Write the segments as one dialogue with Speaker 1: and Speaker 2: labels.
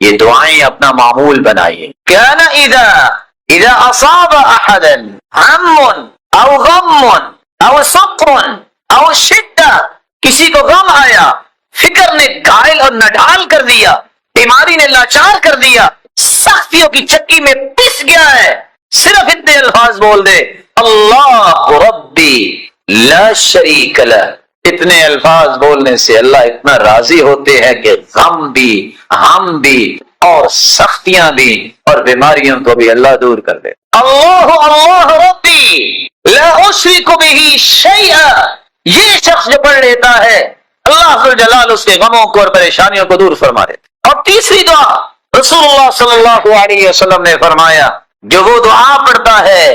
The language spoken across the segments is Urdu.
Speaker 1: یہ دعائیں اپنا معمول بنائیے. کان اذا اصاب احدا هم او غم او سقر او شدہ، کسی کو غم آیا، فکر نے گھائل اور نڈھال کر دیا، بیماری نے لاچار کر دیا، سختیوں کی چکی میں پس گیا ہے، صرف اتنے الفاظ بول دے، اللہ ربی لا شریک لہ. اتنے الفاظ بولنے سے اللہ اتنا راضی ہوتے ہیں کہ غم بھی، ہم بھی، اور سختیاں بھی اور بیماریوں کو بھی اللہ دور کر دے. اللہ ربی لا اشرک بہ شیئا، یہ شخص جو پڑھ لیتا ہے اللہ ذوالجلال اس کے غموں کو اور پریشانیوں کو دور فرما دیتے. اور تیسری دعا رسول اللہ صلی اللہ علیہ وسلم نے فرمایا، جو وہ دعا پڑھتا ہے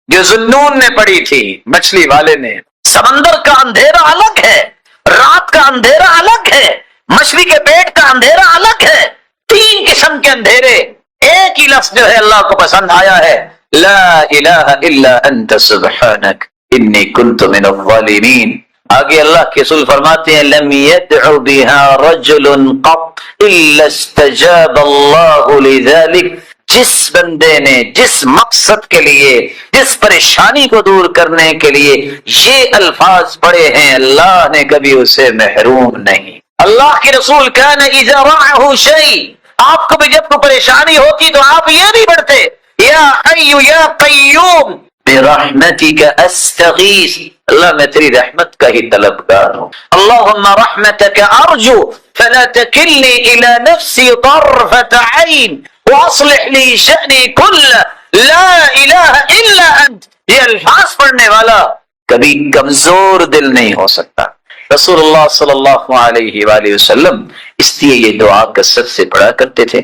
Speaker 1: جو ذوالنون نے پڑھی تھی، مچھلی والے نے، سمندر کا اندھیرا الگ ہے، رات کا اندھیرا الگ ہے، مچھلی کے پیٹ کا اندھیرا الگ ہے، تین قسم کے اندھیرے. ایک ہی لفظ جو ہے اللہ کو پسند آیا ہے، لا الہ الا انت سبحانک انی کنت من الظالمین. آگے اللہ کے رسول فرماتے ہیں، لم يدع بها رجل قط الا استجاب اللہ لذلك. جس بندے نے جس مقصد کے لیے، جس پریشانی کو دور کرنے کے لیے یہ الفاظ پڑھے ہیں، اللہ نے کبھی اسے محروم نہیں. اللہ کے رسول کان اذا رعه شیء، آپ کو بھی جب کوئی پریشانی ہوتی تو آپ یہ بھی پڑھتے، یا حی یا قیوم برحمتک استغیث، اللہ میں تیری رحمت کا ہی طلبگار ہوں. اللہم رحمتک ارجو فلا تکلنی الی نفسی طرفت عین واصلح لی شأنی کل لا الہ الا انت. یہ الفاظ پڑھنے والا کبھی کمزور دل نہیں ہو سکتا. رسول اللہ صلی اللہ علیہ وآلہ وسلم اس لیے یہ دعا کثرت سے پڑھا کرتے تھے،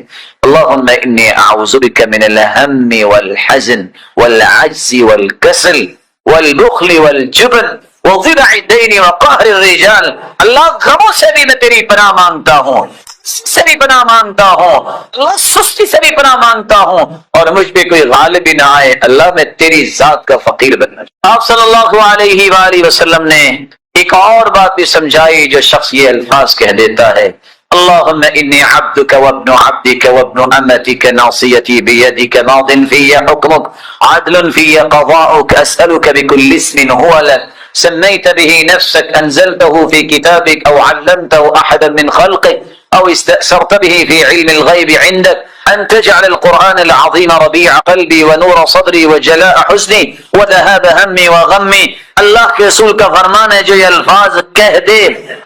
Speaker 1: اللہم انی اعوذ بک من الہم والحزن والعجز والکسل والبخل والجبن وضلع الدین وقہر الرجال. اللہ غموں سے بھی میں تیری پناہ مانگتا ہوں، سے بھی پناہ مانگتا ہوں، اللہ سستی سے بھی پناہ مانگتا ہوں، اور مجھ پہ کوئی غالب ہی نہ آئے، اللہ میں تیری ذات کا فقیر بننا. آپ صلی اللہ علیہ وآلہ وسلم نے ایک اور بات بھی سمجھائی، جو شخص یہ الفاظ کہہ دیتا ہے، اللہم انی عبدک وابن عبدک وابن امتک ناصیتی بیدک ماض فی حکمک عدل فی قضاؤک اسألک بکل اسم هو لک سمیت به نفسک انزلته فی کتابک او علمته احدا من خلقک او استأثرت به فی علم الغیب عندک ان تجعل القرآن العظیم ربیع قلبی ونور صدری وجلاء حزنی وذهاب ہمی وغمی. اللہ کے رسول کا فرمان ہے، جو یہ الفاظ کہہ دے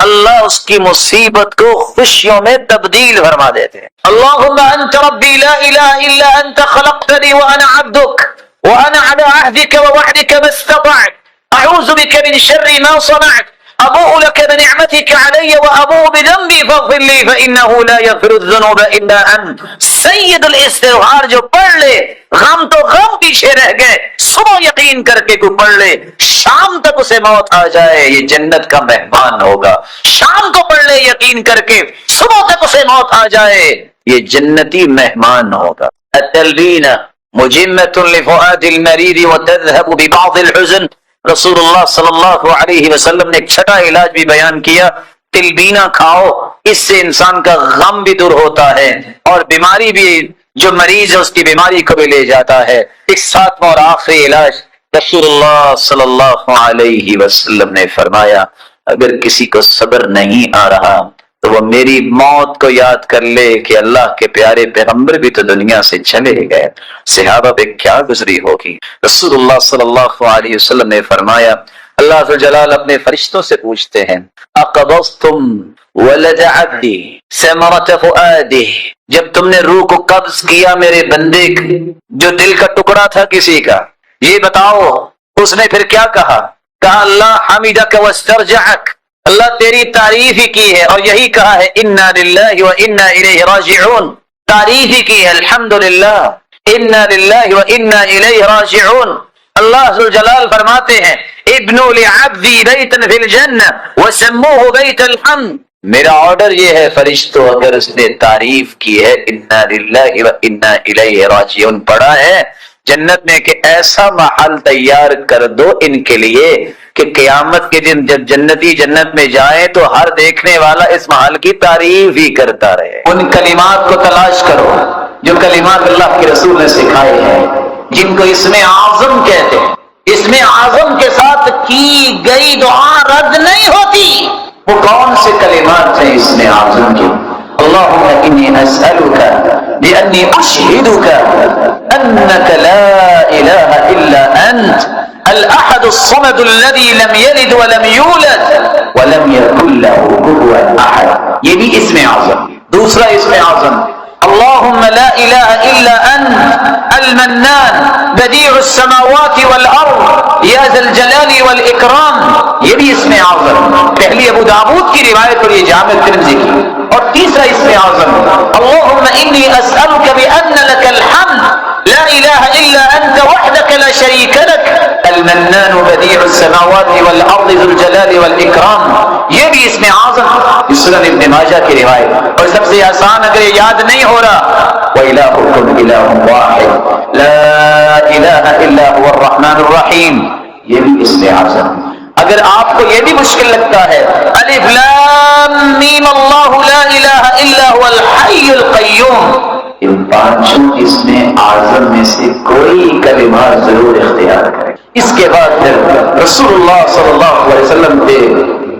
Speaker 1: اللہ اس کی مصیبت کو خوشیوں میں تبدیل فرما دیتے ہیں. اللہم انت ربی لا الہ الا انت خلقتنی وانا عبدک وانا على عهدك ووعدك ما استطعت اعوذ بك من شر ما صنعت ابوء لك بنعمتك علي وابوء بذنبي فاغفر لي فانه لا يغفر الذنوب الا انت. سید الاستغفار جو پڑھ لے، غم تو غم پیچھے رہ گئے، صبح یقین کر کے کوئی پڑھ لے، شام تک اسے موت آ جائے یہ جنت کا مہمان ہوگا. شام کو پڑھ لے یقین کر کے، صبح تک اسے موت آ جائے یہ جنتی مہمان ہوگا. التلبین مجمۃ لفؤاد المریض وتذهب ببعض الحزن. رسول اللہ صلی اللہ علیہ وسلم نے ایک چھٹا علاج بھی بیان کیا، تلبینہ کھاؤ، اس سے انسان کا غم بھی دور ہوتا ہے اور بیماری بھی، جو مریض ہے اس کی بیماری کو بھی لے جاتا ہے. ایک ساتواں اور آخری علاج رسول اللہ صلی اللہ علیہ وسلم نے فرمایا، اگر کسی کو صبر نہیں آ رہا تو وہ میری موت کو یاد کر لے کہ اللہ کے پیارے پیغمبر بھی تو دنیا سے چلے گئے، صحابہ پہ کیا گزری ہوگی. رسول اللہ صلی اللہ علیہ وسلم نے فرمایا، اللہ ذوالجلال اپنے فرشتوں سے پوچھتے ہیں، اقبضتم ولد عبدی ثمرۃ فؤادہ، جب تم نے روح کو قبض کیا میرے بندے جو دل کا ٹکڑا تھا کسی کا، یہ بتاؤ اس نے پھر کیا کہا؟ کہا اللہ حمیدک واسترجعک، اللہ تیری تعریف ہی کی ہے اور یہی کہا ہے انا للہ وانا الیہ راجعون. تعریف ہی کی ہے الحمدللہ، انا للہ وانا الیہ راجعون. اللہ ذوالجلال فرماتے ہیں ابنوا لعبدی بیتا فی الجنہ وسموہ بیت الحمد. میرا آرڈر یہ ہے فرشتوں، اگر اس نے تعریف کی ہے انا للہ وانا الیہ راجعون پڑھا ہے جنت میں کہ ایسا محل تیار کر دو ان کے لیے کہ قیامت کے دن جب جنتی جنت میں جائیں تو ہر دیکھنے والا اس محل کی تعریف ہی کرتا رہے. ان کلمات کو تلاش کرو جو کلمات اللہ کے رسول نے سکھائے ہیں، جن کو اسم اعظم کہتے ہیں. اسم اعظم کے ساتھ کی گئی دعا رد نہیں ہوتی. وہ کون سے کلمات ہیں اسم اعظم کے؟ اللهم إني أسألك بأني أشهدك أنك لا إله إلا أنت الأحد الصمد الذي لم يلد ولم يولد ولم يكن له كفوا أحد. یہ بھی اسم اعظم. دوسرا اسم اعظم اللهم لا إله إلا أنت المنان بديع السماوات والأرض يا ذا الجلال والإكرام. یہ بھی اسم اعظم. پہلی ابو داؤد کی روایت اور یہ جامع ترمذی کی. اور تیسرا اسم اعظم اللهم إني أسألك بأن لك الحمد لا إله إلا أنت وحدك لا شريك لك المنان بديع السماوات والأرض ذو الجلال والإكرام. یہ بھی اسم اعظم. سنن ابن ماجہ کی روایت. اور سب سے آسان اگر یہ یاد نہیں ہو رہا وَإِلَٰهُكُمْ إِلَٰهٌ وَاحِدٌ لَا إِلَٰهَ إِلَّا هُوَ الرَّحْمَٰنُ الرَّحِيمُ. یہ بھی اسم اعظم. اگر آپ کو یہ بھی مشکل لگتا ہے الف لام میم اللہ لا الہ الا هو الحی القیوم، ان پانچوں اسم اعظم میں سے کوئی کلمات ضرور اختیار کریں. اس کے بعد پھر رسول اللہ صلی اللہ علیہ وسلم پہ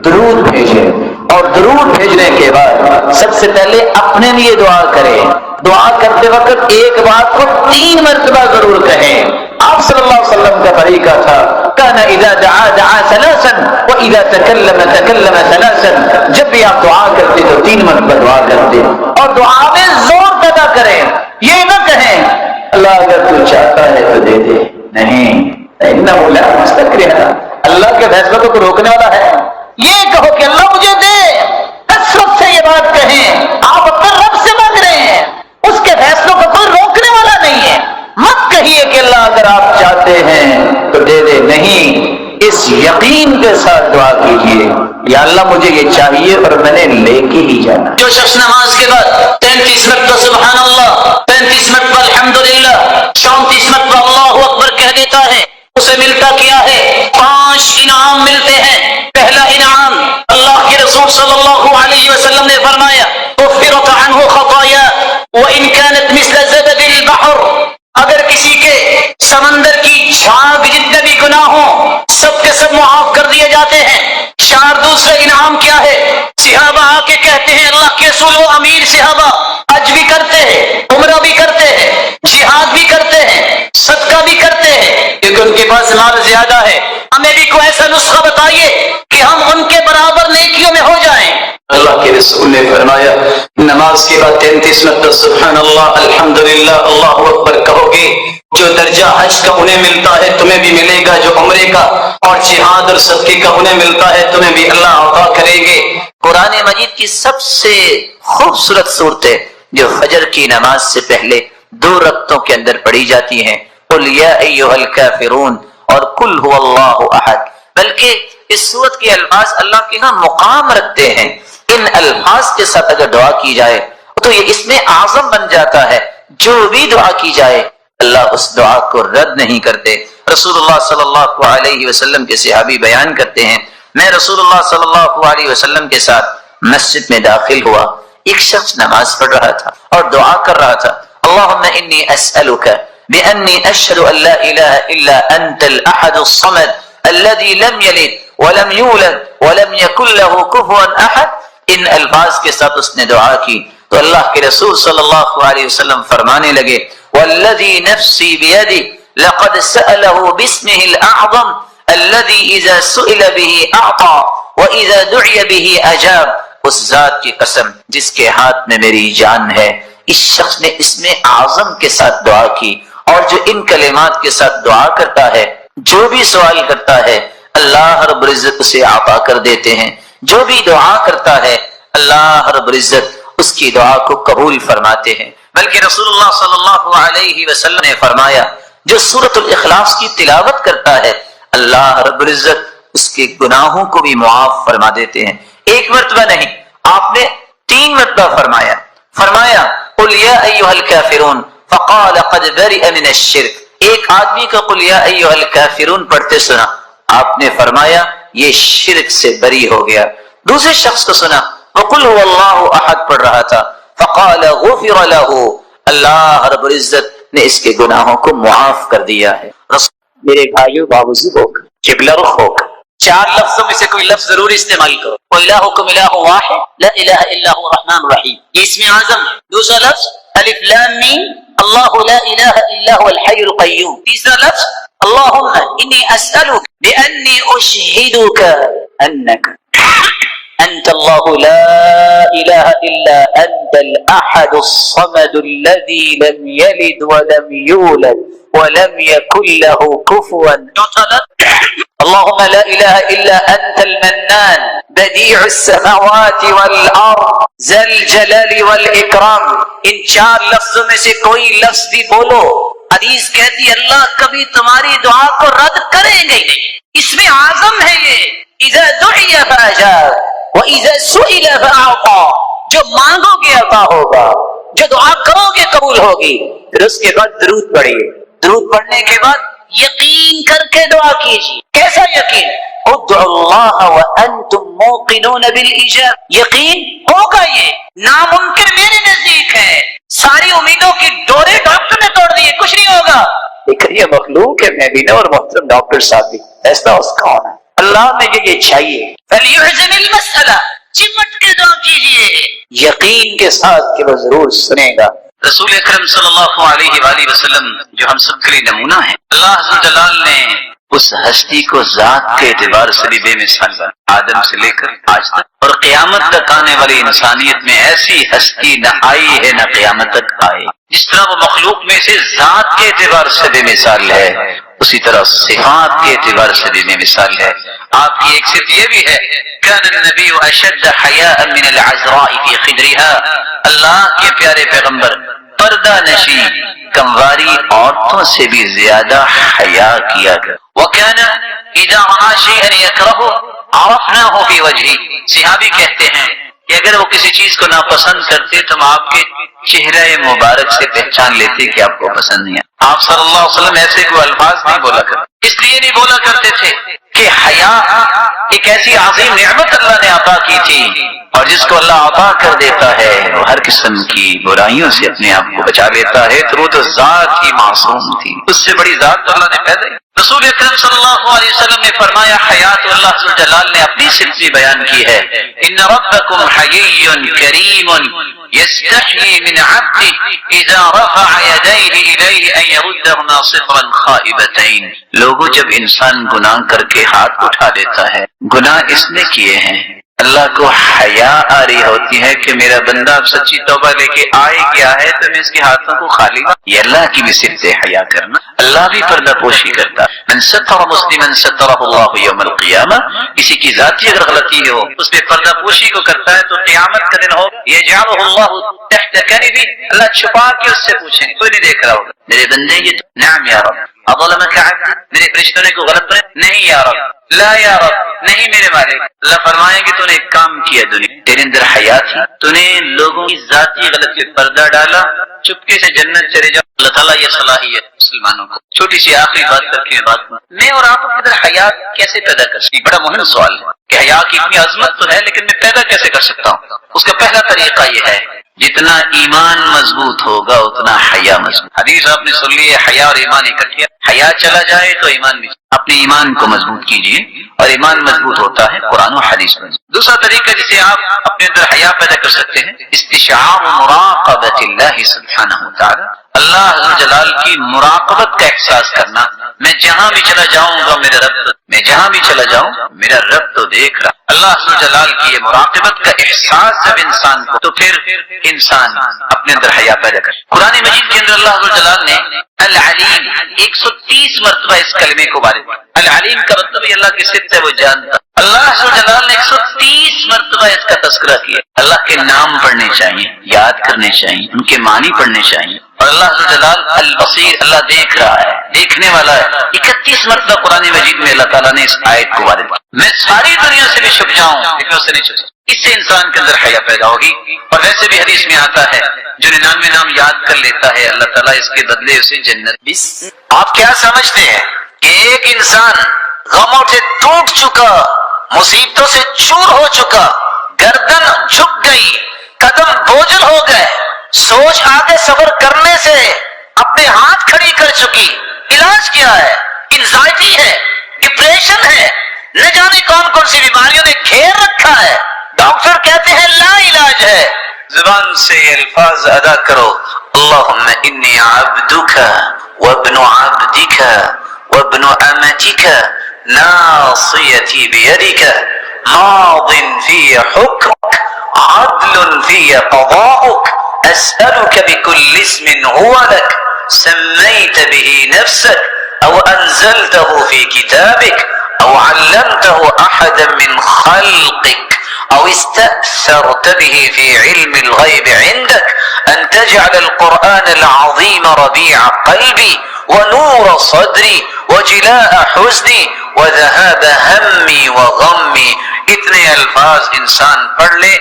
Speaker 1: درود بھیجیں، اور درود بھیجنے کے بعد سب سے پہلے اپنے لیے دعا کریں. دعا کرتے وقت ایک بات کو 3 مرتبہ ضرور کہیں. آپ صلی اللہ علیہ وسلم کا طریقہ تھا كان اذا دعا دعا ثلاثا واذا تكلم تكلم ثلاثا. جب بھی آپ دعا کرتے تو 3 مرتبہ دعا کرتے، اور دعا میں زور پیدا کریں. یہ نہ کہیں اللہ اگر تو چاہتا ہے تو دے دے، نہیں انه لا مستكره، اللہ کے فیصلے کو روکنے والا ہے. یہ کہو کہ اللہ مجھے دے. کثرت سے یہ بات کہیں. آپ اپنے رب سے مانگ رہے ہیں، اس کے فیصلوں کو کوئی روکنے والا نہیں ہے. مت کہیے کہ اللہ اگر آپ چاہتے ہیں تو دے دے، نہیں، اس یقین کے ساتھ دعا کیجیے یا اللہ مجھے یہ چاہیے اور میں نے لے کے ہی جانا. جو شخص نماز کے بعد 33 مرتبہ سبحان اللہ، 35 مرتبہ الحمدللہ، 34 مرتبہ اللہ اکبر کہہ دیتا ہے، اسے ملتا کیا ہے؟ 5 انعام ملتے ہیں. پہلا انعام اللہ کے رسول صلی اللہ علیہ وسلم نے فرمایا غفرت عنہ خطایا وان كانت مثل زبد البحر. اگر کسی کے سمندر کی جھاگ جتنے بھی گناہ ہوں سب کے سب معاف کر دیے جاتے ہیں. 4 دوسرا انعام کیا ہے؟ صحابہ آ کے کہتے ہیں اللہ کے رسول و امیر صحابہ حج بھی کرتے ہیں، عمرہ بھی کرتے ہیں، جہاد بھی کرتے ہیں، صدقہ بھی کرتے ہیں، لیکن ان کے پاس مال زیادہ ہے. ہمیں بھی کوئی ایسا نسخہ بتائیے کہ ہم ان کے برابر نیکیوں میں ہو جائیں. اللہ کے رسول نے فرمایا نماز کے بعد 33 مرتبہ سبحان اللہ الحمدللہ اللہ اکبر کہو گے، جو درجہ حج کا انہیں ملتا ہے تمہیں بھی ملے گا، جو عمرے کا اور جہاد اور صدقے کا انہیں ملتا ہے تمہیں بھی اللہ عطا کریں گے. قرآن مجید کی سب سے خوبصورت صورتیں جو فجر کی نماز سے پہلے 2 رکعتوں کے اندر پڑھی جاتی ہیں قل یا ایھا الکافرون اور قل هو اللہ احد. بلکہ اس صورت کے الفاظ اللہ کے ہاں مقام رکھتے ہیں. ان الفاظ کے ساتھ اگر دعا کی جائے تو یہ اسم اعظم بن جاتا ہے. جو بھی دعا کی جائے اللہ اس دعا کو رد نہیں کرتے. رسول اللہ صلی اللہ علیہ وسلم کے صحابی بیان کرتے ہیں میں رسول اللہ صلی اللہ علیہ وسلم کے ساتھ مسجد میں داخل ہوا. ایک شخص نماز پڑھ رہا تھا اور دعا کر رہا تھا اللهم انی اسألک بأنی اشهد ان لا الہ الا انت الاحد الصمد الذي لم يلد ولم يولد ولم يكن له كفوا احد. ان الفاظ کے ساتھ اس نے دعا کی تو اللہ کے رسول صلی اللہ علیہ وسلم فرمانے لگے والذی نفسی بیدی لقد سأله باسمه الاعظم الذي اذا سئل به اعطى واذا دعي به اجاب. اس ذات کی قسم جس کے ہاتھ میں میری جان ہے، اس شخص نے اسم اعظم کے ساتھ دعا کی، اور جو ان کلمات کے ساتھ دعا کرتا ہے جو بھی سوال کرتا ہے اللہ رب العزت اسے عطا کر دیتے ہیں. جو بھی دعا کرتا ہے اللہ رب العزت اس کی دعا کو قبول فرماتے ہیں. بلکہ رسول اللہ صلی اللہ علیہ وسلم نے فرمایا جو سورۃ الاخلاص کی تلاوت کرتا ہے اللہ رب العزت اس کے گناہوں کو بھی معاف فرما دیتے ہیں. 1 مرتبہ نہیں، آپ نے 3 مرتبہ فرمایا قل یا ایھا الکافرون فقال قد برئ من الشرک. ایک آدمی کو قل یا ایھا الکافرون پڑھتے سنا، آپ نے فرمایا یہ شرک سے بری ہو گیا۔ دوسرے شخص کو سنا وہ قل هو اللہ احد پڑھ رہا تھا، فقال غفر له، اللہ رب العزت نے اس کے گناہوں کو معاف کر دیا ہے۔ میرے بھائیو باوزی ہو کر، قبلہ رخ ہو کر، چار لفظوں میں سے کوئی لفظ ضرور استعمال کرو۔ وَإِلَٰهُكُمْ إِلَٰهٌ وَاحِدٌ لَا إِلَٰهَ إِلَّا هُوَ الرَّحْمَٰنُ الرَّحِيمُ، یہ اسم اعظم ہے۔ دوسرا لفظ الف لام میم اللہ لا الہ الا هو الحی القیوم۔ تیسرا لفظ اللہم انی اسألک بأنی اشہدک انک انت اللہ لا الہ الا انت الاحد الصمد الذي لم يلد ولم يولد ولم يكن له كفوا اللهم لا اله الا انت المنان بديع السماوات والارض ذا الجلال والاکرام۔ ان چار لفظوں میں سے کوئی لفظ بھی بولو، حدیث کہتی ہے اللہ کبھی تمہاری دعا کو رد کریں گے نہیں۔ اس میں اعظم ہے یہ، اذا دعی فاجاب واذا سئل فاعطى، جو مانگو گے عطا ہوگا، جو دعا کرو گے قبول ہوگی۔ پھر اس کے بعد درود پڑھیے، درود پڑھنے کے بعد یقین کر کے دعا کیجیے۔ کیسا یقین؟ ادعوا اللہ وانتم موقنون بالاجابہ، یقین ہوگا، یہ ناممکن میرے نزدیک ہے۔ ساری امیدوں کی ڈورے ڈاکٹر نے توڑ دیے، کچھ نہیں ہوگا، لیکن یہ مخلوق ہے، میں بھی نہ، اور محترم ڈاکٹر صاحب بھی، ایسا اس کا ہونا، اللہ میں یہ چاہیے۔ فلیعزم المسئلہ، چمٹ کے دعا کیجیے یقین کے ساتھ کہ وہ ضرور سنے گا۔ رسول اکرم صلی اللہ علیہ وآلہ وسلم جو ہم سب کے لیے نمونہ ہیں، اللہ عز و جلال نے اس ہستی کو ذات کے اعتبار سے بھی بے مثال بنا، آدم سے لے کر آج تک، اور قیامت تک آنے والی انسانیت میں ایسی ہستی نہ آئی ہے نہ قیامت تک آئے۔ جس طرح وہ مخلوق میں سے ذات کے اعتبار سے بے مثال ہے، اسی طرح صفات کے اعتبار سے بھی بے مثال ہے۔ آپ کی ایک صفت یہ بھی ہے، كان النبی اشد حیاء من العذراء فی خدرها، اللہ کے پیارے پیغمبر پردہ نشی کمواری عورتوں سے بھی زیادہ حیا کیا گیا۔ وَكَانَ إِذَا رَأَىٰ شَيْئًا يَكْرَهُهُ عَرَفْنَاهُ فِي وَجْهِهِ، صحابی کہتے ہیں کہ اگر وہ کسی چیز کو ناپسند کرتے تو ہم آپ کے چہرہ مبارک سے پہچان لیتے کہ آپ کو پسند نہیں ہے۔ آپ صلی اللہ علیہ وسلم ایسے کوئی الفاظ نہیں بولا کرتے، اس لیے نہیں بولا کرتے تھے کہ حیا ایک ایسی عظیم نعمت اللہ نے عطا کی تھی، اور جس کو اللہ عطا کر دیتا ہے وہ ہر قسم کی برائیوں سے اپنے آپ کو بچا لیتا ہے، تو وہ تو ذات ہی معصوم تھی، اس سے بڑی ذات تو اللہ نے پیدا کی۔ رسول اکرم صلی اللہ علیہ وسلم نے فرمایا، حیات اللہ عز و جلال نے اپنی صفت بھی بیان کی ہے، ان ربکم حیی کریم یستحیی من عبده اذا رفع یدیہ الیہ ان یردہما صفرا خائبتین۔ لوگوں جب انسان گناہ کر کے ہاتھ اٹھا دیتا ہے، گناہ اس نے کیے ہیں، اللہ کو حیا آ رہی ہوتی ہے کہ میرا بندہ اب سچی توبہ لے کے آئے گیا ہے تو میں اس کے ہاتھوں کو خالی، یہ اللہ کی بھی صفت ہے حیا کرنا۔ اللہ بھی پردہ پوشی کرتا، من ستر مسلما سترہ اللہ یوم القیامہ، کسی کی ذاتی اگر غلطی ہو اس پہ پردہ پوشی کو کرتا ہے تو قیامت کا دن ہو یجعلہ اللہ تحت کنبی، اللہ چھپا کے اس سے پوچھیں گے، کوئی نہیں دیکھ رہا ہوگا، میرے بندے یہ نعم یا رب اظلمک عبدی، میرے فرشتوں نے کو غلط کرے نہیں یا رب، لا یا رب نہیں میرے مالک۔ اللہ فرمائیں گے تو نے ایک کام کیا، دنیا تیرے اندر حیا تھی، تو نے لوگوں کی ذاتی غلطی پر پردہ ڈالا، چپکے سے جنت چلے جاؤ۔ اللہ تعالیٰ یہ صلاحیت مسلمانوں کو، چھوٹی سی آخری بات کر کے میں اور آپ کے اندر حیا کیسے پیدا کر سکتے؟ بڑا مہم سوال ہے کہ حیا کی اتنی عظمت تو ہے لیکن میں پیدا کیسے کر سکتا ہوں؟ اس کا پہلا طریقہ یہ ہے، جتنا ایمان مضبوط ہوگا اتنا حیا مضبوط۔ حدیث آپ نے سن لی ہے، حیا اور ایمان اکٹھے، حیا چلا جائے تو ایمان بھی۔ اپنے ایمان کو مضبوط کیجیے، اور ایمان مضبوط ہوتا ہے قرآن و حدیث میں۔ دوسرا طریقہ جسے آپ اپنے اندر حیا پیدا کر سکتے ہیں، استشعار مراقبۃ اللہ سبحانہ وتعالی، اللہ عز و جلال کی مراقبت کا احساس کرنا۔ میں جہاں بھی چلا جاؤں گا میرا رب، میں جہاں بھی چلا جاؤں میرا رب تو دیکھ رہا۔ اللہ عز و جلال کی یہ مراقبت کا احساس جب انسان کو، تو پھر انسان اپنے اندر حیا پیدا کر۔ قرآن مجید کے اندر اللہ عز و جلال نے العلیم 130 مرتبہ اس کلمے کو وارد کیا۔ العلیم کا مطلب یہ اللہ کی صفت ہے، وہ جانتا۔ اللہ عز و جلال نے 130 مرتبہ اس کا تذکرہ کیا۔ اللہ کے نام پڑھنے چاہیے، یاد کرنے چاہیے، ان کے معنی پڑھنے چاہیے۔ اور اللہ عز و جلال البصیر، اللہ دیکھ رہا ہے، دیکھنے والا ہے۔ 31 مرتبہ قرآن مجید میں اللہ تعالیٰ نے اس آیت کو وارد کیا۔ میں ساری دنیا سے بھی چھپ جاؤں لیکن اس سے نہیں چھپ سکتا۔ اس سے انسان کے اندر حیا پیدا ہوگی۔ اور ویسے بھی حدیث میں آتا ہے، جو 99 نام یاد کر لیتا ہے اللہ تعالیٰ اس کے بدلے اسے جنت۔ آپ کیا سمجھتے ہیں کہ ایک انسان غموں سے ٹوٹ چکا، مصیبتوں سے چور ہو چکا، گردن جھک گئی، قدم بوجھل ہو گئے، سوچ آگے صبر کرنے سے اپنے ہاتھ کھڑی کر چکی، علاج کیا ہے؟ انزائٹی ہے، ڈپریشن ہے، نہ جانے کون کون سی بیماریوں نے گھیر رکھا ہے، ڈاکٹر کہتے ہیں لا علاج ہے، زبان سے یہ الفاظ ادا کرو، اللہم انی عبدک وابن عبدک وابن امتک ناصیتی بیدک ماض فی حکمک عدل فی قضاؤک اسألک بکل اسم هو لک سمیت به نفسک او انزلته فی کتابک او علمته احدا من خلقک او استأثرت به في علم الغيب عندك ان تجعل القرآن العظيم ربيع قلبي ونور صدري وجلاء حزني وذهاب همي وغمي. اتنے الفاظ انسان پڑھ لے،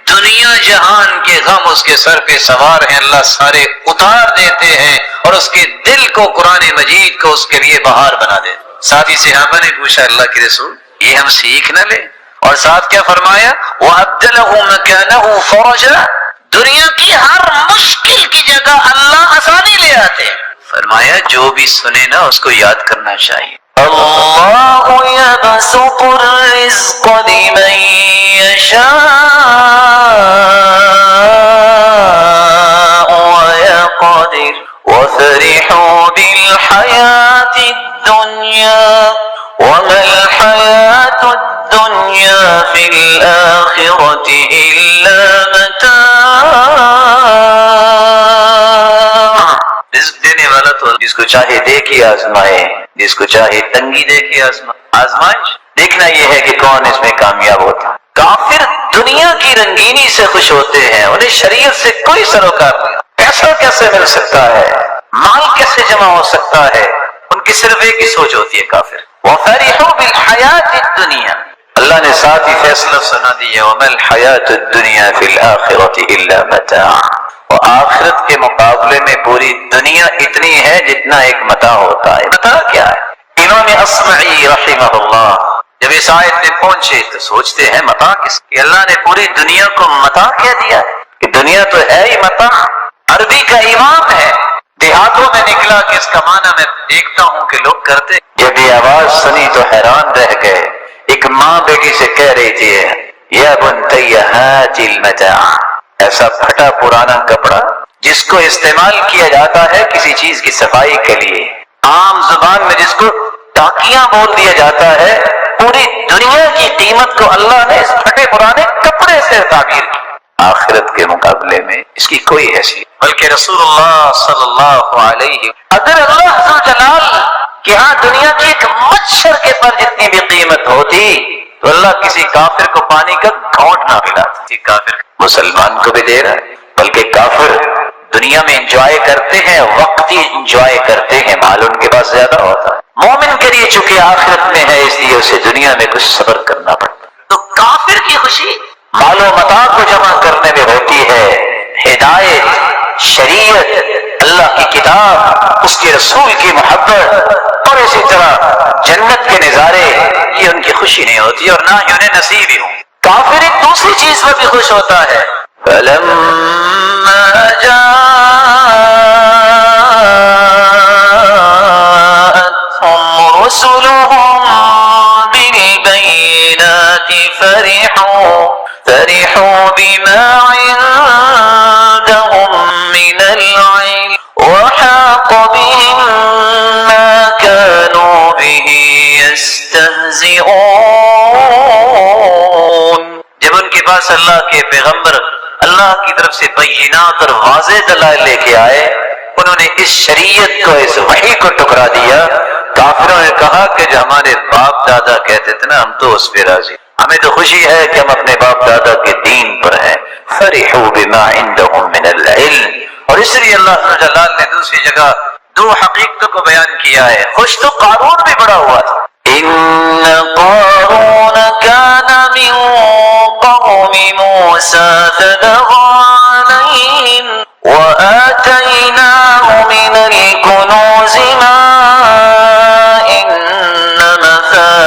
Speaker 1: دنیا جہان کے غم اس کے سر پہ سوار ہیں، اللہ سارے اتار دیتے ہیں اور اس کے دل کو قرآن مجید کو اس کے لیے بہار بنا دے. ساتھی صحابہ نے پوچھا اللہ کے رسول یہ ہم سیکھ نہ لیں؟ اور ساتھ کیا فرمایا؟ وَأَبْدَلَهُ مَكَانَهُ فَرَجًا، دنیا کی ہر مشکل کی جگہ اللہ آسانی لے آتے. فرمایا جو بھی سنے نا اس کو یاد کرنا چاہیے. اللہ یبسط الرزق لمن یشاء ویقدر وفرحوا بالحیاة الدنیا وما الحیاة الدنیا فی الآخرة الا متاع. رزق دینے والا تو جس کو چاہے دے کے آزمائے، جس کو چاہے تنگی دے کے آزمائش. دیکھنا یہ ہے کہ کون اس میں کامیاب ہوتا. کافر دنیا کی رنگینی سے خوش ہوتے ہیں، انہیں شریعت سے کوئی سروکار نہیں. پیسہ کیسے مل سکتا ہے، مال کیسے جمع ہو سکتا ہے، ان کی صرف ایک ہی سوچ ہوتی ہے کافر. وَفَرِحُوا بِالْحَيَاةِ الدُّنْيَا، اللہ نے ساتھ ہی فیصلہ سنا دیا وَمَا الْحَيَاةُ الدُّنْيَا فِي الْآخِرَةِ إِلَّا مَتَاعٌ. اور آخرت کے مقابلے میں پوری دنیا اتنی ہے جتنا ایک متاع ہوتا ہے. متاع کیا ہے؟ امام اصمعی رحمہ اللہ جب اس آیت میں پہنچے تو سوچتے ہیں متاع کس کہ اللہ نے پوری دنیا کو متاع کہہ دیا ہے کہ دنیا تو ہے ہی متاع. عربی کا امام ہے، دیہاتوں میں نکلا کہ اس کا معنی میں دیکھتا ہوں کہ لوگ کرتے. جب یہ آواز سنی تو حیران رہ گئے. ایک ماں بیٹی سے کہہ رہی تھی یا بنتی ہات المتاع، ایسا پھٹا پرانا کپڑا جس کو استعمال کیا جاتا ہے کسی چیز کی صفائی کے لیے، عام زبان میں جس کو ٹاکیاں بول دیا جاتا ہے، پوری دنیا کی قیمت کو اللہ نے اس پھٹے پرانے کپڑے سے تعبیر کی. آخرت کے مقابلے میں اس کی کوئی حیثیت. بلکہ رسول اللہ صلی اللہ علیہ اگر اللہ عز و جلال کہ ہاں دنیا کی ایک مچھر کے پر جتنی بھی قیمت ہوتی تو اللہ کسی کافر کو پانی کا گھونٹ نہ پلاتا. کافر مسلمان کو بھی دے رہا ہے، بلکہ کافر دنیا میں انجوائے کرتے ہیں، وقتی انجوائے کرتے ہیں، مال ان کے پاس زیادہ ہوتا ہے. مومن کے لیے چونکہ آخرت میں ہے اس لیے اسے دنیا میں کچھ صبر کرنا پڑتا. تو کافر کی خوشی مال و متاع کو جمع کرنے میں ہوتی ہے. ہدایت، شریعت، اللہ کی کتاب، اس کے رسول کی محبت اور اسی طرح جنت کے نظارے، یہ ان کی خوشی نہیں ہوتی اور نہ ہی انہیں نصیب ہی ہوں. کافر ایک دوسری چیز میں بھی خوش ہوتا ہے. فَلَمَّا جَاءَتْهُمْ رُسُلُهُم بِالْبَيِّنَاتِ فَرِحُوا بِمَا عِندَهُم مِّنَ الْعِلْمِ وَحَاقَ بِهِم مَّا كَانُوا بِهِ يَسْتَهْزِئُونَ. جب ان کے پاس اللہ کے پیغمبر اللہ کی طرف سے بینات اور واضح دلائل لے کے آئے، انہوں نے اس شریعت کو، اس وحی کو ٹکرا دیا. کافروں نے کہا کہ جو ہمارے باپ دادا کہتے تھے نا ہم تو اس پہ راضی، ہمیں تو خوشی ہے کہ ہم اپنے باپ دادا کے دین پر ہیں. فرحوا بما عندهم من العلم. اور اس لیے اللہ جلال نے دوسری جگہ دو حقیقتوں کو بیان کیا ہے. خوش تو قارون بھی بڑا ہوا تھا. ان قارون كان من قوم موسى فبغى عليهم وآتيناه من الكنوز ما إن مفاتحه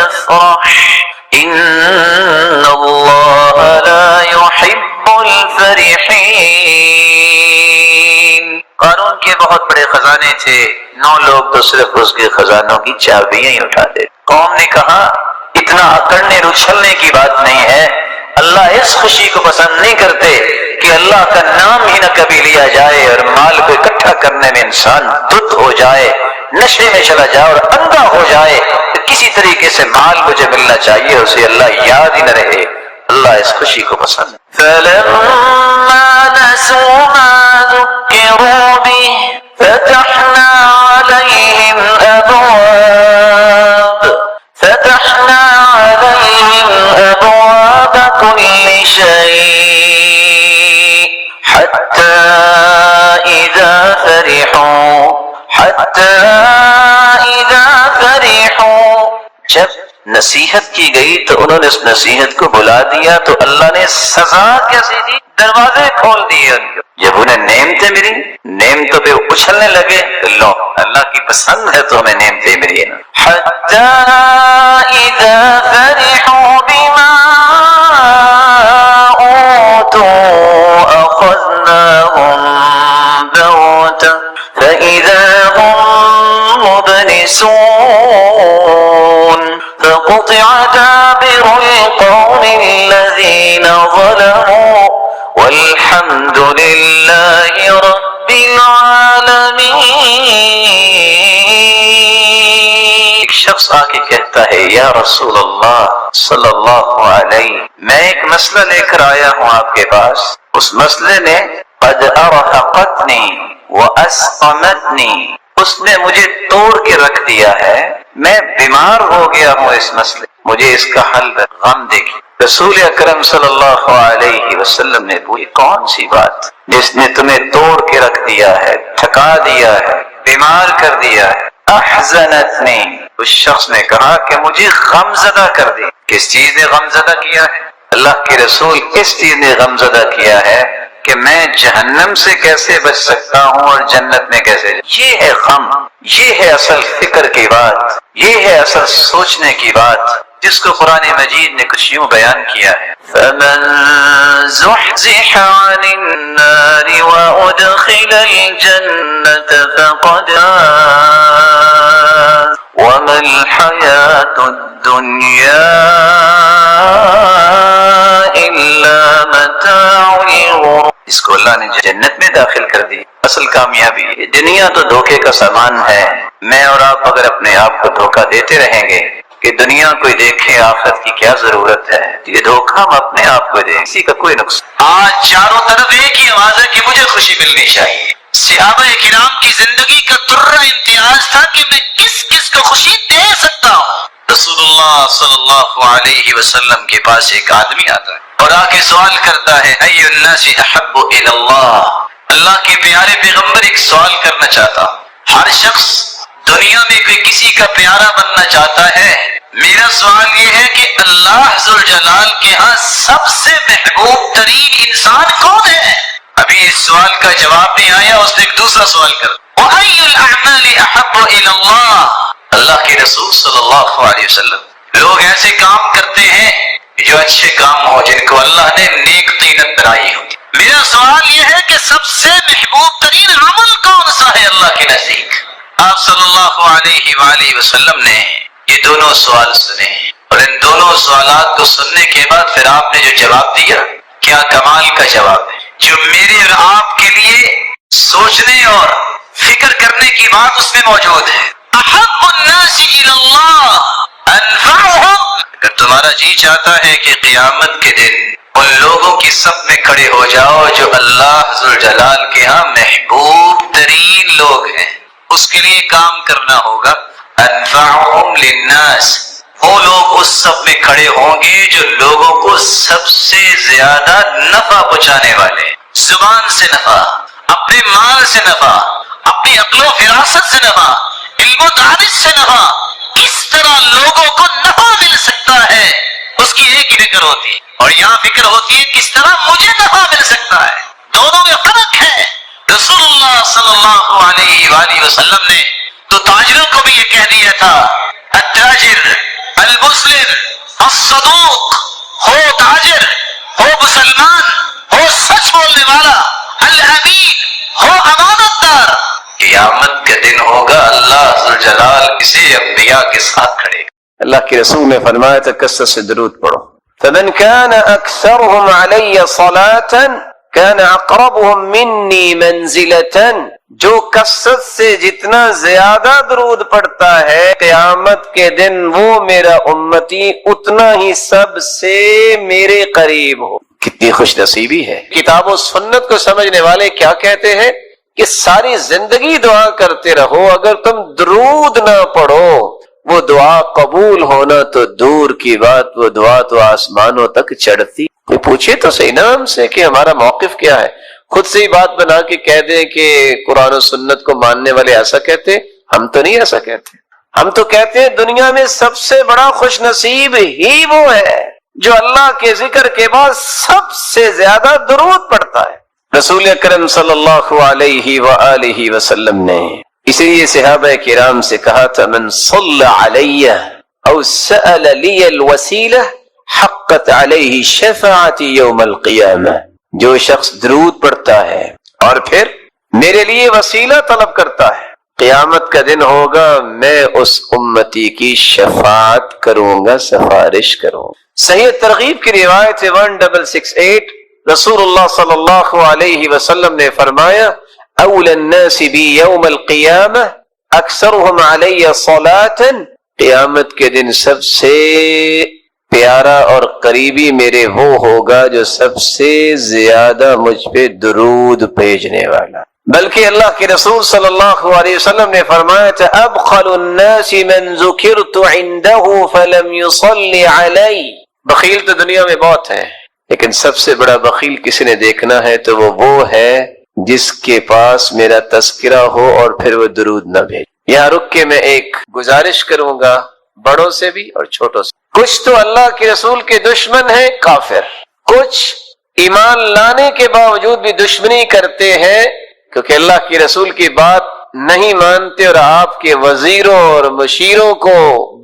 Speaker 1: تفرح ان اللہ لا يحب الفرحین۔ قارون کے بہت بڑے خزانے تھے، 9 لوگ تو صرف اس کے خزانوں کی چابیاں ہی اٹھاتے۔ قوم نے کہا اتنا اکڑنے اچھلنے کی بات نہیں ہے، اللہ اس خوشی کو پسند نہیں کرتے کہ اللہ کا نام ہی نہ کبھی لیا جائے اور مال کو اکٹھا کرنے میں انسان دھت ہو جائے، نشے میں چلا جائے اور اندھا ہو جائے، تو کسی طریقے سے مال مجھے ملنا چاہیے، اسے اللہ یاد ہی نہ رہے۔ اللہ اس خوشی کو پسند۔ فَلَمَّا نَسُوا مَا ذُكِّرُوا بِهِ فَتَحْنَا عَلَيْهِمْ أَبْوَابَ كُلِّ شَيْءٍ حَتَّى إِذَا فرحوا، جب نصیحت کی گئی تو انہوں نے اس نصیحت کو بلا دیا، تو اللہ نے سزا کیسی دی؟ دروازے کھول دیے ان کو۔ جب انہیں نعمتیں ملی، نعمتوں پہ اچھلنے لگے، لو اللہ کی پسند ہے تو ہمیں نعمتیں ملی ہیں۔ حتی اذا فرحوا بما اوتوا اخذناهم بغتة فاذا هم مبلسون فقطع دابر القوم الذين ظلموا والحمد لله رب العالمين۔ ایک شخص آ کے کہتا ہے یا رسول اللہ صلی اللہ علیہ، میں ایک مسئلہ لے کر آیا ہوں آپ کے پاس، اس مسئلے نے قد ارهقتنی واسقمتنی، اس نے مجھے توڑ کے رکھ دیا ہے، میں بیمار ہو گیا ہوں اس مسئلے، مجھے اس کا حل غم دیکھیں۔ رسول اکرم صلی اللہ علیہ وسلم نے پوچھی کون سی بات جس نے تمہیں توڑ کے رکھ دیا ہے، تھکا دیا ہے، بیمار کر دیا ہے؟ احزنتنی، اس شخص نے کہا کہ مجھے غم زدہ کر دی۔ کس چیز نے غم زدہ کیا ہے؟ اللہ کے رسول اس چیز نے غم زدہ کیا ہے کہ میں جہنم سے کیسے بچ سکتا ہوں اور جنت میں کیسے۔ یہ ہے غم، یہ ہے اصل فکر کی بات، یہ ہے اصل سوچنے کی بات، جس کو قرآن مجید نے کچھ یوں بیان کیا ہے فَمَن زُحْزِحَ عَنِ النَّارِ وَأُدْخِلَ الْجَنَّةَ فَقَدْ فَازَ وَمَا الْحَيَاةُ الدُّنْيَا إِلَّا مَتَاعُ الْغُرُورِ۔ اس کو اللہ نے جنت میں داخل کر دی، اصل کامیابی ہے۔ دنیا تو دھوکے کا سامان ہے، میں اور آپ اگر اپنے آپ کو دھوکہ دیتے رہیں گے کہ دنیا کوئی دیکھے آخرت کی کیا ضرورت ہے، یہ دھوکہ ہم اپنے آپ کو دیں، کسی کا کوئی نقصان۔ آج چاروں طرف ایک ہی آواز ہے کہ مجھے خوشی ملنی چاہیے۔ صحابہ کرام کی زندگی کا درہ امتیاز تھا کہ میں کس کس کو خوشی دے سکتا ہوں۔ رسول اللہ صلی اللہ علیہ وسلم کے پاس ایک آدمی آتا ہے اور آ کے سوال کرتا ہے ای الناس احب الی اللہ، اللہ کے پیارے پیغمبر ایک سوال کرنا چاہتا ہوں، ہر شخص دنیا میں کوئی کسی کا پیارا بننا چاہتا ہے، میرا سوال یہ ہے کہ اللہ ذوالجلال کے ہاں سب سے محبوب ترین انسان کون ہے؟ ابھی اس سوال کا جواب نہیں آیا، اس نے ایک دوسرا سوال کر وَأَيُّ الْأَعْمَالِ أَحَبُّ إِلَى اللَّهِ، اللہ کے رسول صلی اللہ علیہ وسلم، لوگ ایسے کام کرتے ہیں جو اچھے کام ہو، جن کو اللہ نے نیک طینت بنائی ہو، میرا سوال یہ ہے کہ سب سے محبوب ترین عمل کون سا ہے اللہ کے نزدیک؟ آپ صلی اللہ علیہ وآلہ وسلم نے یہ دونوں سوال سنے، اور ان دونوں سوالات کو سننے کے بعد پھر آپ نے جو جواب دیا، کیا کمال کا جواب ہے، جو میرے اور آپ کے لیے سوچنے اور فکر کرنے کی بات اس میں موجود ہے۔ احب الناس الی اللہ انفعهم، اگر تمہارا جی چاہتا ہے کہ قیامت کے دن ان لوگوں کی صف میں کھڑے ہو جاؤ جو اللہ ذوالجلال کے ہاں محبوب ترین لوگ ہیں، اس کے لیے کام کرنا ہوگا انفعهم للناس، وہ لوگ اس صف میں کھڑے ہوں گے جو لوگوں کو سب سے زیادہ نفع پہنچانے والے، زبان سے نفع، اپنے مال سے نفع، اپنی عقل و فراست سے نفع، علم و دانش سے نفع، کس طرح لوگوں کو نفع مل سکتا ہے اس کی ایک ہی فکر ہوتی ہے، اور یہاں فکر ہوتی ہے کس طرح مجھے نفع مل سکتا ہے، دونوں میں فرق ہے۔ رسول اللہ صلی اللہ علیہ وآلہ وسلم نے تو تاجروں کو بھی یہ کہہ دیا تھا التاجر البس اللہ کے ساتھ کھڑے. اللہ کے رسول نے فرمایا تھا کثرت سے درود پڑھو. فمن كان اکثرهم علی صلاۃ كان اقربهم منی منزلۃ، جو کثرت سے جتنا زیادہ درود پڑھتا ہے قیامت کے دن وہ میرا امتی اتنا ہی سب سے میرے قریب ہو. کتنی خوش نصیبی ہے. کتاب و سنت کو سمجھنے والے کیا کہتے ہیں کہ ساری زندگی دعا کرتے رہو، اگر تم درود نہ پڑھو وہ دعا قبول ہونا تو دور کی بات، وہ دعا تو آسمانوں تک چڑھتی. کوئی پوچھے تو صحیح نام سے کہ ہمارا موقف کیا ہے. خود سے ہی بات بنا کے کہہ دیں کہ قرآن و سنت کو ماننے والے ایسا کہتے. ہم تو نہیں ایسا کہتے. ہم تو کہتے ہیں دنیا میں سب سے بڑا خوش نصیب ہی وہ ہے جو اللہ کے ذکر کے بعد سب سے زیادہ درود پڑھتا ہے. رسول اکرم صلی اللہ علیہ وآلہ وسلم نے اسی لیے صحابہ کرام سے کہا تھا من صلی علی او سأل لی الوسیلہ حقت علیہ شفاعتی یوم القیامہ. جو شخص درود پڑھتا ہے اور پھر میرے لیے وسیلہ طلب کرتا ہے، قیامت کا دن ہوگا میں اس امتی کی شفاعت کروں گا، سفارش کروں گا. صحیح ترغیب کی روایت 1668 رسول اللہ صلی اللہ علیہ وسلم نے فرمایا اول الناس بی یوم القیامہ اکثرهم علی صلاۃ، قیامت کے دن سب سے پیارا اور قریبی میرے وہ ہوگا جو سب سے زیادہ مجھ پہ درود بھیجنے والا. بلکہ اللہ کے رسول صلی اللہ علیہ وسلم نے فرمایا تھا ابخل الناس من ذکرت عنده فلم يصلی علی. بخیل تو دنیا میں بہت ہیں لیکن سب سے بڑا بخیل کسی نے دیکھنا ہے تو وہ ہے جس کے پاس میرا تذکرہ ہو اور پھر وہ درود نہ بھیج. یہاں رک کے میں ایک گزارش کروں گا بڑوں سے بھی اور چھوٹوں سے. کچھ تو اللہ کے رسول کے دشمن ہیں کافر، کچھ ایمان لانے کے باوجود بھی دشمنی کرتے ہیں کیونکہ اللہ کے رسول کی بات نہیں مانتے اور آپ کے وزیروں اور مشیروں کو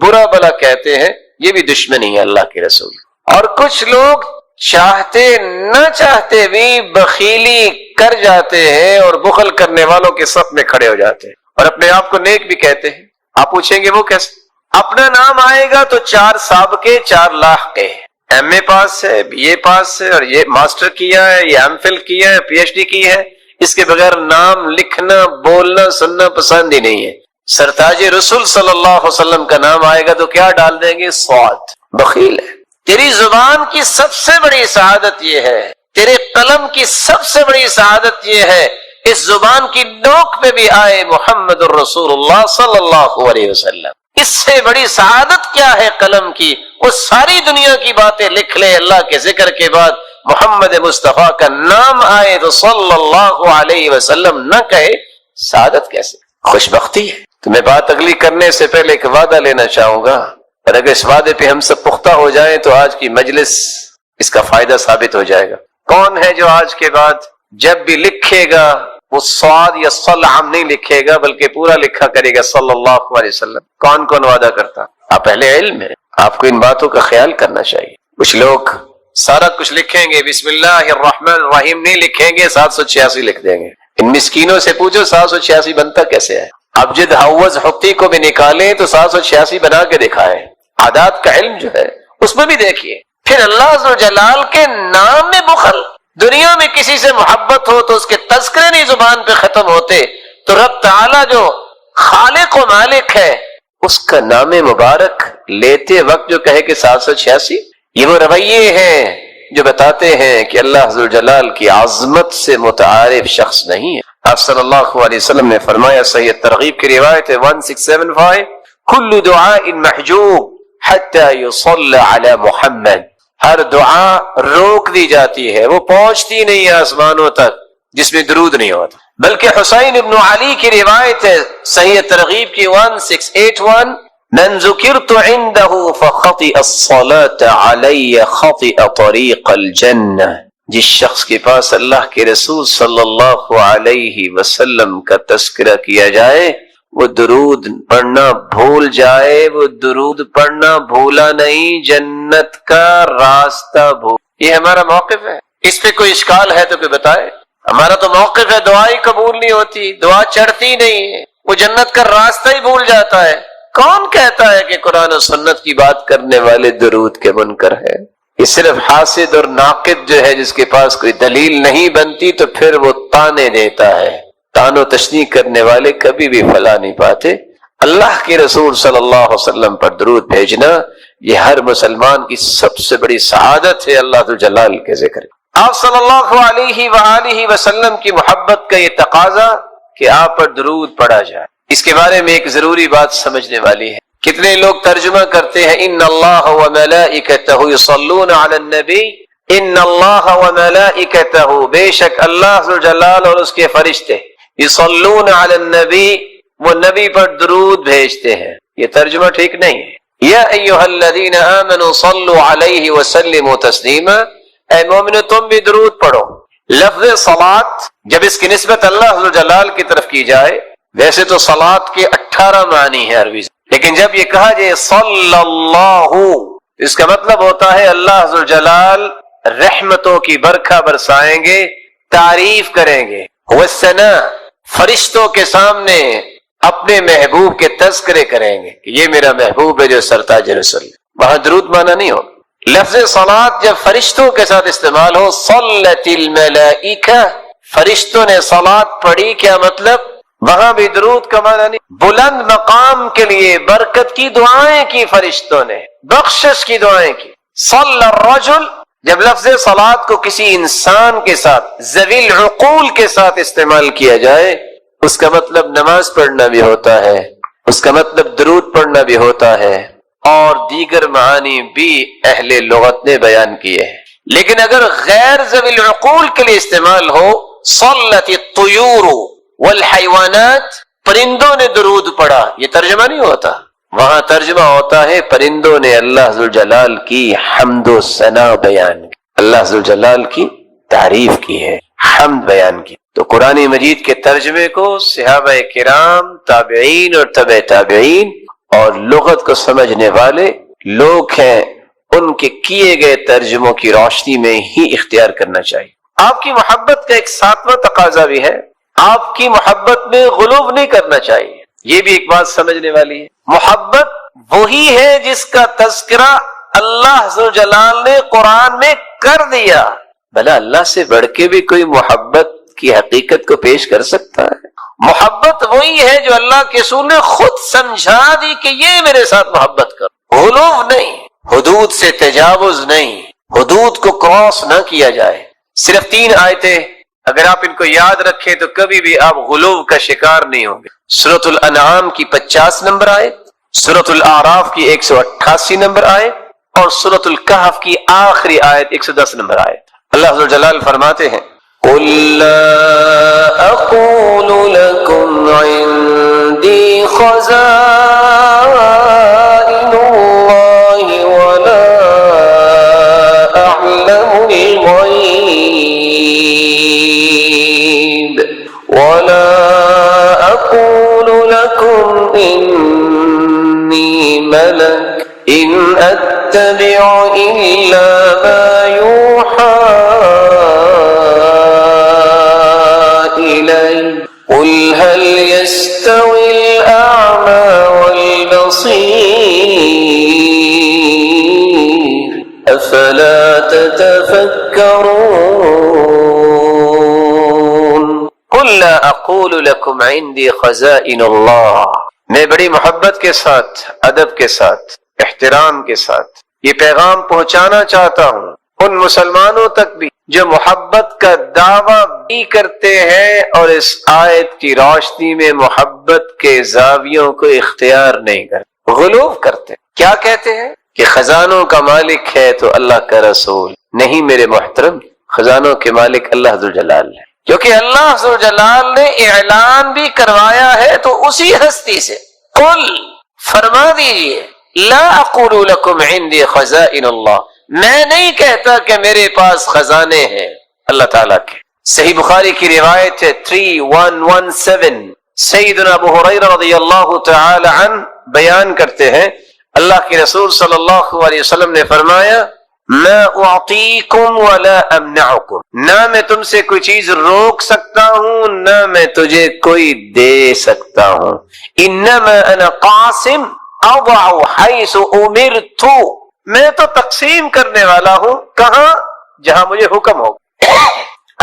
Speaker 1: برا بلا کہتے ہیں. یہ بھی دشمنی ہے اللہ کے رسول. اور کچھ لوگ چاہتے نہ چاہتے بھی بخیلی کر جاتے ہیں اور بخل کرنے والوں کے صف میں کھڑے ہو جاتے ہیں اور اپنے آپ کو نیک بھی کہتے ہیں. آپ پوچھیں گے وہ کیسے؟ اپنا نام آئے گا تو 4 سابقے 4 لاحقے، ایم اے پاس ہے، بی اے پاس ہے اور یہ ماسٹر کیا ہے، یہ ایم فل کیا ہے، پی ایچ ڈی کی ہے. اس کے بغیر نام لکھنا بولنا سننا پسند ہی نہیں ہے. سرتاج رسول صلی اللہ علیہ وسلم کا نام آئے گا تو کیا ڈال دیں گے؟ صاد. بخیل ہے. تیری زبان کی سب سے بڑی سعادت یہ ہے، تیرے قلم کی سب سے بڑی سعادت یہ ہے اس زبان کی نوک پہ بھی آئے محمد الرسول اللہ صلی اللہ علیہ وسلم. اس سے بڑی سعادت کیا ہے قلم کی؟ وہ ساری دنیا کی باتیں لکھ لے، اللہ کے ذکر کے بعد محمد مصطفیٰ کا نام آئے تو صلی اللہ علیہ وسلم نہ کہے. سعادت کیسے؟ خوش بختی ہے. تو میں بات اگلی کرنے سے پہلے ایک وعدہ لینا چاہوں گا اور اگر اس وعدے پہ ہم سب پختہ ہو جائیں تو آج کی مجلس اس کا فائدہ ثابت ہو جائے گا. کون ہے جو آج کے بعد جب بھی لکھے گا وہ صاد یا صلعم نہیں لکھے گا بلکہ پورا لکھا کرے گا صلی اللہ علیہ وسلم؟ کون کون وعدہ کرتا؟ آپ اہل علم ہیں، آپ کو ان باتوں کا خیال کرنا چاہیے. کچھ لوگ سارا کچھ لکھیں گے، بسم اللہ الرحمن الرحیم نہیں لکھیں گے، 786 لکھ دیں گے. ان مسکینوں سے پوچھو 786 بنتا کیسے ہے؟ ابجد حوض حقی کو بھی نکالیں تو 786 بنا کے دکھائیں. عادات کا علم جو ہے اس میں بھی دیکھیے. پھر اللہ عز و جلال کے نام میں بخل. دنیا میں کسی سے محبت ہو تو اس کے تذکرے نہیں زبان پہ ختم ہوتے، تو رب تعالی جو خالق و مالک ہے اس کا نام مبارک لیتے وقت جو کہے کہ 786، یہ وہ رویے ہیں جو بتاتے ہیں کہ اللہ عز و جلال کی عظمت سے متعارف شخص نہیں ہے. آپ صلی اللہ علیہ وسلم نے فرمایا، صحیح ترغیب کی روایت ہے 1675 کل دعاء محجوب حتی یصلی علی محمد. ہر دعا روک دی جاتی ہے، وہ پہنچتی نہیں آسمانوں تک جس میں درود نہیں ہوتا. بلکہ حسین ابن علی کی روایت ہے صحیح ترغیب کی 1681 من ذکرت عنده فخطئ الصلاة علی خطئ طریق الجنہ. جس شخص کے پاس اللہ کے رسول صلی اللہ علیہ وسلم کا تذکرہ کیا جائے وہ درود پڑھنا بھول جائے، وہ درود پڑھنا بھولا نہیں، جنت کا راستہ بھول. یہ ہمارا موقف ہے. اس پہ کوئی اشکال ہے تو کوئی بتائے. ہمارا تو موقف ہے دعا ہی قبول نہیں ہوتی، دعا چڑھتی نہیں ہے، وہ جنت کا راستہ ہی بھول جاتا ہے.
Speaker 2: کون کہتا ہے کہ قرآن و سنت کی بات کرنے والے درود کے منکر ہیں؟ یہ صرف حاسد اور ناقد جو ہے جس کے پاس کوئی دلیل نہیں بنتی تو پھر وہ تانے دیتا ہے. تان و تشنیع کرنے والے کبھی بھی فلاح نہیں پاتے. اللہ کے رسول صلی اللہ علیہ وسلم پر درود بھیجنا یہ ہر مسلمان کی سب سے بڑی سعادت ہے. اللہ ذو جلال کے ذکر آپ صلی اللہ علیہ وآلہ وسلم کی محبت کا یہ تقاضا کہ آپ پر درود پڑھا جائے. اس کے بارے میں ایک ضروری بات سمجھنے والی ہے. کتنے لوگ ترجمہ کرتے ہیں ان اللہ وملائکتہ یصلون علی النبی، ان اللہ وملائکتہ، بے شک اللہ ذو جلال اور اس کے فرشتے، یصلون علی النبی، وہ نبی پر درود بھیجتے ہیں. یہ ترجمہ ٹھیک نہیں ہے. یا ایھا الذین آمنوا صلوا علیہ وسلموا تسلیما، اے مومنو تم بھی درود پڑھو. لفظ صلاۃ جب اس کی نسبت اللہ ذو جلال کی طرف کی جائے، ویسے تو صلاۃ کے 18 معنی ہیں عربی سے، لیکن جب یہ کہا جائے صلی اللہ، اس کا مطلب ہوتا ہے اللہ ذو جلال رحمتوں کی برکھا برسائیں گے، تعریف کریں گے. والثناء، فرشتوں کے سامنے اپنے محبوب کے تذکرے کریں گے کہ یہ میرا محبوب ہے جو سرتاج رسول. وہاں درود مانا نہیں ہو. لفظ صلاۃ جب فرشتوں کے ساتھ استعمال ہو، صلت الملائکہ، فرشتوں نے صلاۃ پڑھی، کیا مطلب؟ وہاں بھی درود کا معنی نہیں. بلند مقام کے لیے برکت کی دعائیں کی فرشتوں نے، بخشش کی دعائیں کی. صلی الرجل، جب لفظ صلاۃ کو کسی انسان کے ساتھ ذوی العقول کے ساتھ استعمال کیا جائے، اس کا مطلب نماز پڑھنا بھی ہوتا ہے، اس کا مطلب درود پڑھنا بھی ہوتا ہے، اور دیگر معانی بھی اہل لغت نے بیان کیے ہیں. لیکن اگر غیر ذوی العقول کے لیے استعمال ہو، صلت الطیور والحیوانات، پرندوں نے درود پڑھا، یہ ترجمہ نہیں ہوتا. وہاں ترجمہ ہوتا ہے پرندوں نے اللہ ذوالجلال کی حمد و ثنا بیان کی، اللہ ذوالجلال کی تعریف کی ہے، حمد بیان کی. تو قرآن مجید کے ترجمے کو صحابہ کرام، تابعین اور تبع تابعین اور لغت کو سمجھنے والے لوگ ہیں، ان کے کیے گئے ترجموں کی روشنی میں ہی اختیار کرنا چاہیے. آپ کی محبت کا ایک 7واں تقاضا بھی ہے، آپ کی محبت میں غلو نہیں کرنا چاہیے. یہ بھی ایک بات سمجھنے والی ہے. محبت وہی ہے جس کا تذکرہ اللہ ذو جلال نے قرآن میں کر دیا. بھلا اللہ سے بڑھ کے بھی کوئی محبت کی حقیقت کو پیش کر سکتا ہے؟ محبت وہی ہے جو اللہ کے رسول نے خود سمجھا دی کہ یہ میرے ساتھ محبت کرو. غلو نہیں، حدود سے تجاوز نہیں، حدود کو کراس نہ کیا جائے. صرف 3 آیتیں اگر آپ ان کو یاد رکھیں تو کبھی بھی آپ غلو کا شکار نہیں ہوں گے. سورۃ الانعام کی 50 نمبر آیت، سورۃ الاعراف کی 188 نمبر آیت، اور سورۃ الکہف کی آخری آیت 110 نمبر آیت. اللہ ذو الجلال فرماتے ہیں قُلْ لَا أَقُولُ لَكُمْ عِنْدِي خَزَائِنُ اللَّهِ وَلَا أَعْلَمُ ولا أقول لكم إني ملك إن أتبع إلا ما يوحى إلي قل هل يستوي الأعمى والبصير أفلا تتفكرون. قل لا اقول لكم عندي خزائن اللہ، میں بڑی محبت کے ساتھ، ادب کے ساتھ، احترام کے ساتھ یہ پیغام پہنچانا چاہتا ہوں ان مسلمانوں تک بھی جو محبت کا دعویٰ بھی کرتے ہیں اور اس آیت کی روشنی میں محبت کے زاویوں کو اختیار نہیں کرتے، غلو کرتے. کیا کہتے ہیں کہ خزانوں کا مالک ہے تو اللہ کا رسول نہیں. میرے محترم، خزانوں کے مالک اللہ ذو جلال ہے، کیونکہ اللہ ذو جلال نے اعلان بھی کروایا ہے تو اسی ہستی سے. قل، فرما دیجئے، لا اقول لکم عندی خزائن اللہ، میں نہیں کہتا کہ میرے پاس خزانے ہیں اللہ تعالیٰ کے. صحیح بخاری کی روایت ہے 3117، سیدنا ابو ہریرہ رضی اللہ تعالی عنہ بیان کرتے ہیں اللہ کے رسول صلی اللہ علیہ وسلم نے فرمایا میں اعطیکم ولا امنعکم، نہ میں تم سے کوئی چیز روک سکتا ہوں نہ میں تجھے کوئی دے سکتا ہوں. انما انا قاسم اضع حیث امرت، میں تو تقسیم کرنے والا ہوں کہاں؟ جہاں مجھے حکم ہو.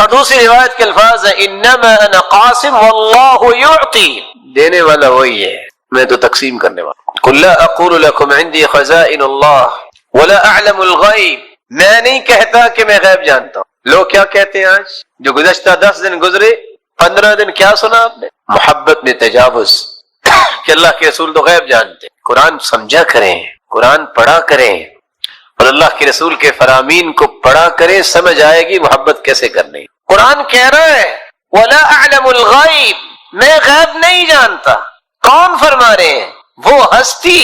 Speaker 2: اور دوسری روایت کے الفاظ ہیں انما انا قاسم واللہ یعطی، دینے والا وہی ہے، میں تو تقسیم کرنے والا. قل لا اقول لكم عندي خزائن اللہ ولا اعلم الغیب، میں نہیں کہتا کہ میں غیب جانتا ہوں. لوگ کیا کہتے ہیں آج؟ جو گزشتہ 10 دن گزرے، 15 دن کیا سنا آپ نے؟ محبت میں تجاوز کہ اللہ کے رسول تو غیب جانتے. قرآن سمجھا کریں، قرآن پڑھا کریں، اور اللہ کے رسول کے فرامین کو پڑھا کریں، سمجھ آئے گی محبت کیسے کرنی. قرآن کہہ رہا ہے وَلَا أَعْلَمُ الْغَيْبِ، میں غیب نہیں جانتا. کون فرما رہے ہیں؟ وہ ہستی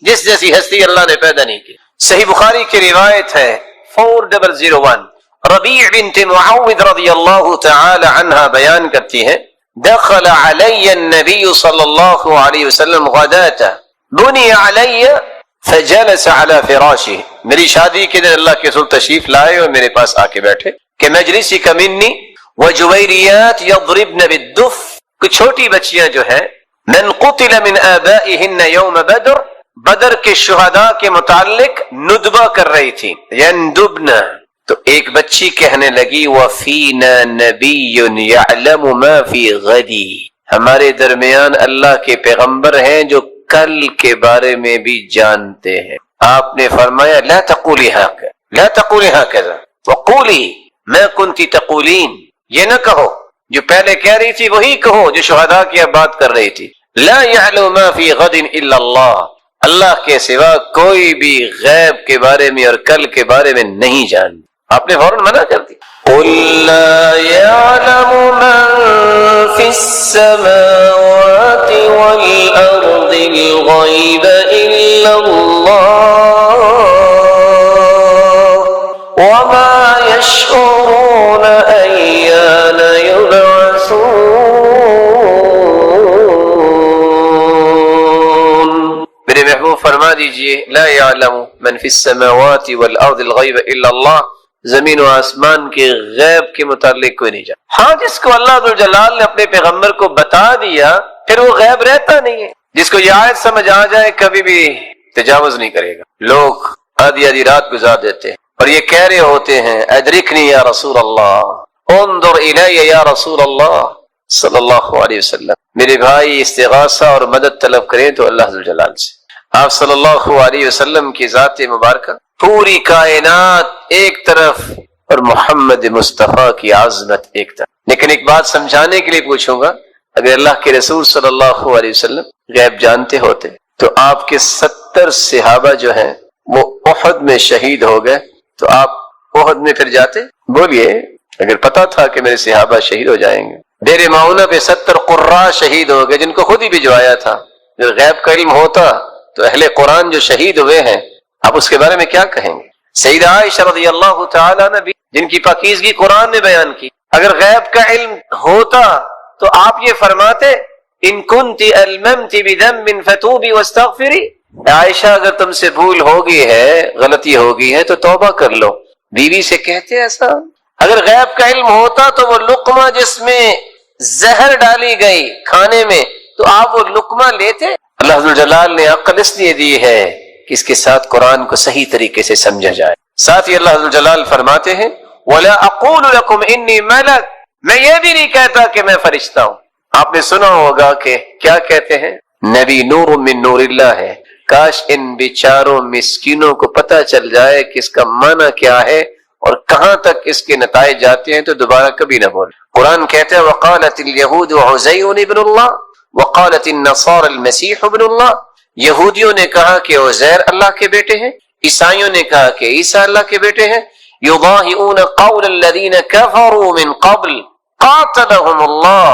Speaker 2: جس جیسی ہستی اللہ نے پیدا نہیں کی. صحیح بخاری کی روایت ہے 4001، ربیع بنت معوذ رضی اللہ تعالی عنہ بیان کرتی ہے دخل علی النبی صلی اللہ علیہ وسلم غداة بنی علی فجلس على فراشه، میری شادی کے دن اللہ کے رسول تشریف لائے اور میرے پاس آ کے بیٹھے کہ مجلسی کا منی وجویریات یضربن بالدف، کچھ چھوٹی بچیاں جو ہیں من قتل من آبائهن یوم بدر، بدر کے شہداء کے متعلق ندبہ کر رہی تھی، یندبن. تو ایک بچی کہنے لگی وفینا نبی یعلم ما فی غدی، ہمارے درمیان اللہ کے پیغمبر ہیں جو کل کے بارے میں بھی جانتے ہیں. آپ نے فرمایا لا تقولی هكذا، لا تقولی هكذا وقولی ما كنت تقولین، یہ نہ کہو جو پہلے کہہ رہی تھی وہی کہو جو شہداء کی اب بات کر رہی تھی. لا يعلم ما فی غد الا اللہ، اللہ کے سوا کوئی بھی غیب کے بارے میں اور کل کے بارے میں نہیں جانتا. آپ نے فوراً منع کر دی. قل لا يعلم من في السماوات والأرض الغيب إلا الله وما يشعرون أيان يبعثون. میرے محبوب فرما دیجئے لا يعلم من في السماوات والأرض الغيب إلا الله، زمین و آسمان کے غیب کے متعلق کوئی نہیں جانتا. ہاں جس کو اللہ ذوالجلال نے اپنے پیغمبر کو بتا دیا پھر وہ غیب رہتا نہیں ہے. جس کو یہ آیت سمجھ آ جائے کبھی بھی تجاوز نہیں کرے گا. لوگ آدھی آدھی رات گزار دیتے ہیں اور یہ کہہ رہے ہوتے ہیں ادرکنی یا رسول اللہ، انظر الی یا رسول اللہ صلی اللہ علیہ وسلم. میرے بھائی استغاثہ اور مدد طلب کریں تو اللہ ذوالجلال سے. آپ صلی اللہ علیہ وسلم کی ذات مبارکہ پوری کائنات ایک طرف اور محمد مصطفیٰ کی عظمت ایک طرف. لیکن ایک بات سمجھانے کے لیے پوچھوں گا، اگر اللہ کے رسول صلی اللہ علیہ وسلم غیب جانتے ہوتے تو آپ کے 70 صحابہ جو ہیں وہ احد میں شہید ہو گئے تو آپ احد میں پھر جاتے؟ بولیے، اگر پتا تھا کہ میرے صحابہ شہید ہو جائیں گے. ڈیرے معونہ پہ 70 قراء شہید ہو گئے جن کو خود ہی بھجوایا تھا. جو غیب کا علم ہوتا تو اہل قرآن جو شہید ہوئے ہیں آپ اس کے بارے میں کیا کہیں گے؟ سیدہ عائشہ رضی اللہ تعالی عنہ جن کی پاکیزگی قرآن نے بیان کی، اگر غیب کا علم ہوتا تو آپ یہ فرماتے ان کنت الممت بذنب فتوبی واستغفری، عائشہ اگر تم سے بھول ہوگی ہے، غلطی ہوگی ہے تو توبہ کر لو. بیوی سے کہتے ایسا؟ اگر غیب کا علم ہوتا تو وہ لقمہ جس میں زہر ڈالی گئی کھانے میں تو آپ وہ لقمہ لیتے؟ اللہ ذوالجلال نے عقل اس لیے دی ہے کہ اس کے ساتھ قرآن کو صحیح طریقے سے سمجھا جائے. ساتھ ہی اللہ ذوالجلال فرماتے ہیں وَلَا أَقُولُ لَكُمْ إِنِّي مَلَكٌ، میں یہ بھی نہیں کہتا کہ میں فرشتہ ہوں. آپ نے سنا ہوگا کہ کیا کہتے ہیں نبی نور من نور اللہ ہے. کاش ان بیچاروں مسکینوں کو پتہ چل جائے کہ اس کا معنی کیا ہے اور کہاں تک اس کے نتائج جاتے ہیں تو دوبارہ کبھی نہ بولے. قرآن کہتا ہے وقالت اليہود عزیر ابن اللہ وقالت النصارى المسیح ابن اللہ. یہودیوں نے کہا کہ عزیر اللہ کے بیٹے ہیں، عیسائیوں نے کہا کہ عیسیٰ اللہ کے بیٹے ہیں. یضاہئون قول الذین کفروا من قبل قاتلهم اللہ،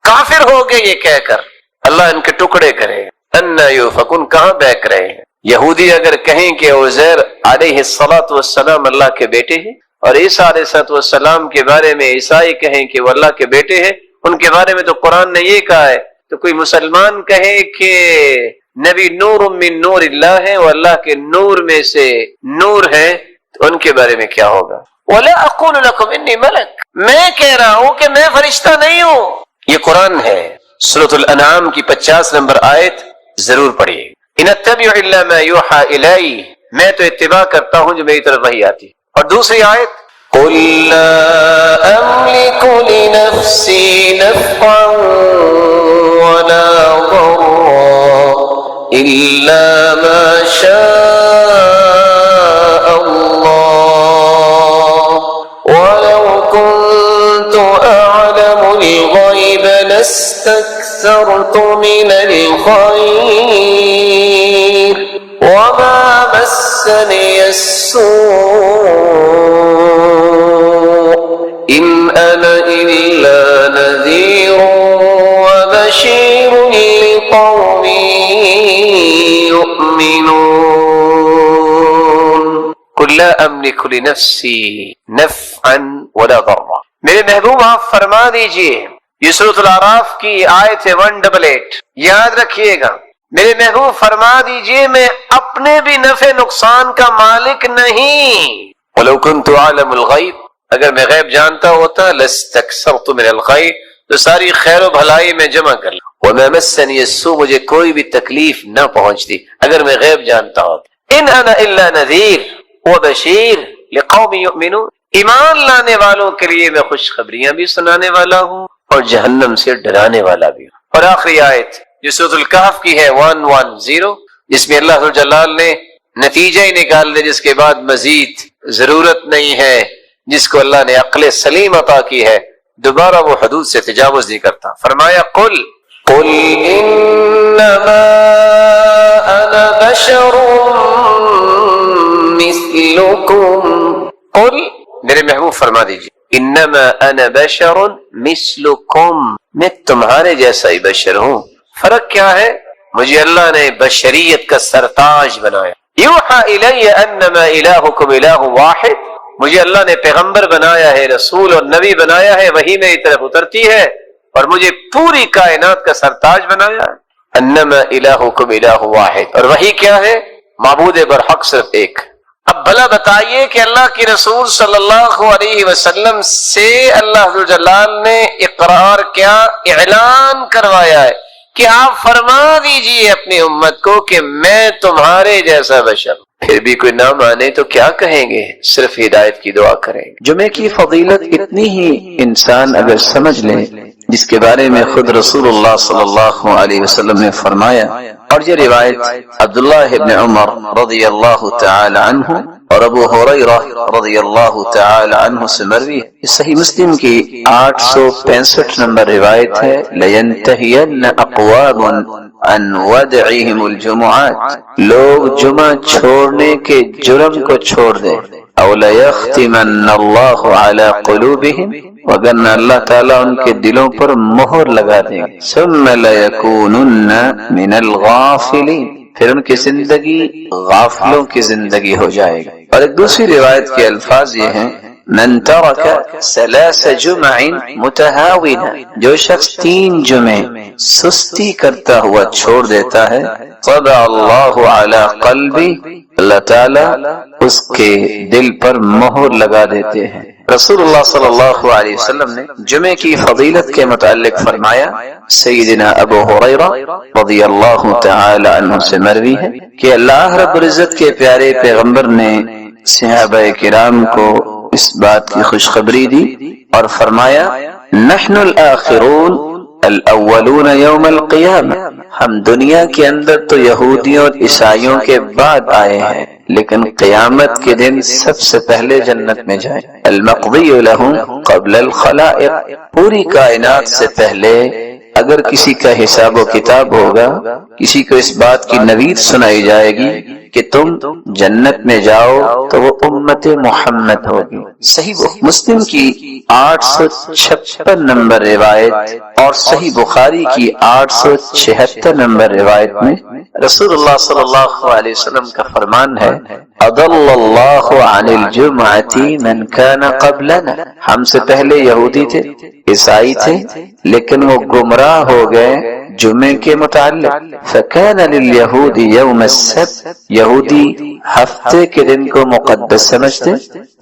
Speaker 2: کافر ہو گئے یہ کہہ کر اللہ ان کے ٹکڑے کرے. انا یؤفکون، کہاں بیک رہے ہیں. یہودی اگر کہیں کہ عزیر علیہ السلام اللہ کے بیٹے ہیں اور عیسیٰ علیہ السلام کے بارے میں عیسائی کہیں کہ وہ اللہ کے بیٹے ہیں، ان کے بارے میں تو قرآن نے یہ کہا ہے. تو کوئی مسلمان کہے کہ نبی نور من نور اللہ ہے وہ اللہ کے نور میں سے نور ہے تو ان کے بارے میں کیا ہوگا؟ وَلَا أَقُولُ لَكُمْ إِنِّي مَلَكٌ، میں کہہ رہا ہوں کہ میں فرشتہ نہیں ہوں. یہ قرآن ہے. سورۃ الانعام کی 50 نمبر آیت ضرور پڑھیے. ان اتبع الا ما یوحى الی، میں تو اتباع کرتا ہوں جو میری طرف وحی آتی ہے۔ اور دوسری آیت قل لا املک لنفسی نفعا ولا ضرا الا ما شاء اللہ ولو كنت اعلم الغیب لاستكثرت من الخير وما مسني السوء إن أنا إلا نذير وبشير لقوم يؤمنون قل لا أملك لنفسي نفعا ولا ضرا۔ میرے محبوب آپ فرما دیجئے، یہ سورۃ الاعراف کی آیت ہے 188، یاد رکھیے گا، میرے محبوب فرما دیجئے میں اپنے بھی نفع نقصان کا مالک نہیں۔ وَلَوْ كُنْتُ أَعْلَمُ الْغَيْبَ، اگر میں غیب جانتا ہوتا لَاسْتَكْثَرْتُ مِنَ الْخَيْرِ، تو ساری خیر و بھلائی میں جمع کر لوں۔ وَمَا مَسَّنِيَ السُّوءُ، مجھے کوئی بھی تکلیف نہ پہنچتی اگر میں غیب جانتا ہوتا۔ إِنْ أَنَا إِلَّا نَذِيرٌ وَبَشِيرٌ لِقَوْمٍ يُؤْمِنُونَ، ایمان لانے والوں کے لیے میں خوشخبریاں بھی سنانے والا ہوں اور جہنم سے ڈرانے والا بھی ہوں۔ اور آخری آیت جو سورۃ الکہف کی ہے 110، جس میں اللہ جلال نے نتیجہ ہی نکال دے، جس کے بعد مزید ضرورت نہیں ہے، جس کو اللہ نے عقل سلیم عطا کی ہے، دوبارہ وہ حدود سے تجاوز نہیں کرتا۔ فرمایا قل انما انا بشر مثلکم، قل میرے محبوب فرما دیجیے انما انا بشر مثلکم، میں تمہارے جیسا ہی بشر ہوں۔ فرق کیا ہے؟ مجھے اللہ نے بشریت کا سرتاج بنایا۔ یوحى الی انما الہکم الہ واحد، مجھے اللہ نے پیغمبر بنایا ہے، رسول اور نبی بنایا ہے، وہی میری طرف اترتی ہے، اور مجھے پوری کائنات کا سرتاج بنایا۔ انما الہکم الہ واحد، اور وہی کیا ہے؟ معبود برحق صرف ایک۔ اب بھلا بتائیے کہ اللہ کے رسول صلی اللہ علیہ وسلم سے اللہ جلال نے اقرار کیا، اعلان کروایا ہے کہ آپ فرما دیجئے اپنی امت کو کہ میں تمہارے جیسا بشر۔ پھر بھی کوئی نہ مانے تو کیا کہیں گے؟ صرف ہدایت کی دعا کریں گے۔
Speaker 1: جمعے کی فضیلت اتنی ہی انسان اگر سمجھ لے، جس کے بارے میں خود رسول اللہ صلی اللہ علیہ وسلم نے فرمایا، اور یہ روایت عبداللہ ابن عمر رضی اللہ تعالی عنہ اور ابو ہریرہ رضی اللہ تعالی عنہ سے مروی ہے۔ یہ صحیح مسلم کی 865 نمبر روایت ہے۔ لَيَنْتَهِيَنَّ أَقْوَامٌ عَنْ وَدْعِهِمُ الْجُمُعَاتِ، لوگ جمعہ چھوڑنے کے جرم کو چھوڑ دیں۔ أَوْ لَيَخْتِمَنَّ اللَّهُ عَلَى قُلُوبِهِمْ، وگرنہ اللہ تعالیٰ ان کے دلوں پر مہر لگا دیں گے۔ ثُمَّ لَيَكُونُنَّ مِنَ الْغَافِلِينَ، پھر ان کی زندگی غافلوں کی زندگی ہو جائے گی۔ اور ایک دوسری روایت کے الفاظ یہ ہیں، من ترک 3 جمع متہاونا، جو شخص 3 جمعے سستی کرتا ہوا چھوڑ دیتا ہے، طبع اللہ علی قلبی، اللہ تعالی اس کے دل پر مہر لگا دیتے ہیں۔ رسول اللہ صلی اللہ علیہ وسلم نے جمعے کی فضیلت کے متعلق فرمایا، سیدنا ابو ہریرہ رضی اللہ تعالی عنہ سے مروی ہے کہ اللہ رب العزت کے پیارے پیغمبر نے صحابہ کرام کو اس بات کی خوشخبری دی اور فرمایا، نحن الآخرون الاولون یوم القیامہ، ہم دنیا کے اندر تو یہودیوں اور عیسائیوں کے بعد آئے ہیں، لیکن قیامت کے دن سب سے پہلے جنت میں جائیں۔ المقضی لهم قبل الخلائق، پوری کائنات سے پہلے اگر کسی کا حساب و کتاب ہوگا، کسی کو اس بات کی نوید سنائی جائے گی کہ تم جنت میں جاؤ، تو وہ امت محمد ہوگی۔ صحیح مسلم کی 856 نمبر روایت اور صحیح بخاری کی 876 نمبر روایت میں رسول اللہ صلی اللہ علیہ وسلم کا فرمان ہے، اضل اللہ عن الجمعۃ من کان قبلنا، ہم سے پہلے یہودی تھے، عیسائی تھے، لیکن وہ گمراہ ہو گئے جمعے کے متعلق۔ فکان لليهود یوم السبت، یہودی ہفتے کے دن کو مقدس سمجھتے،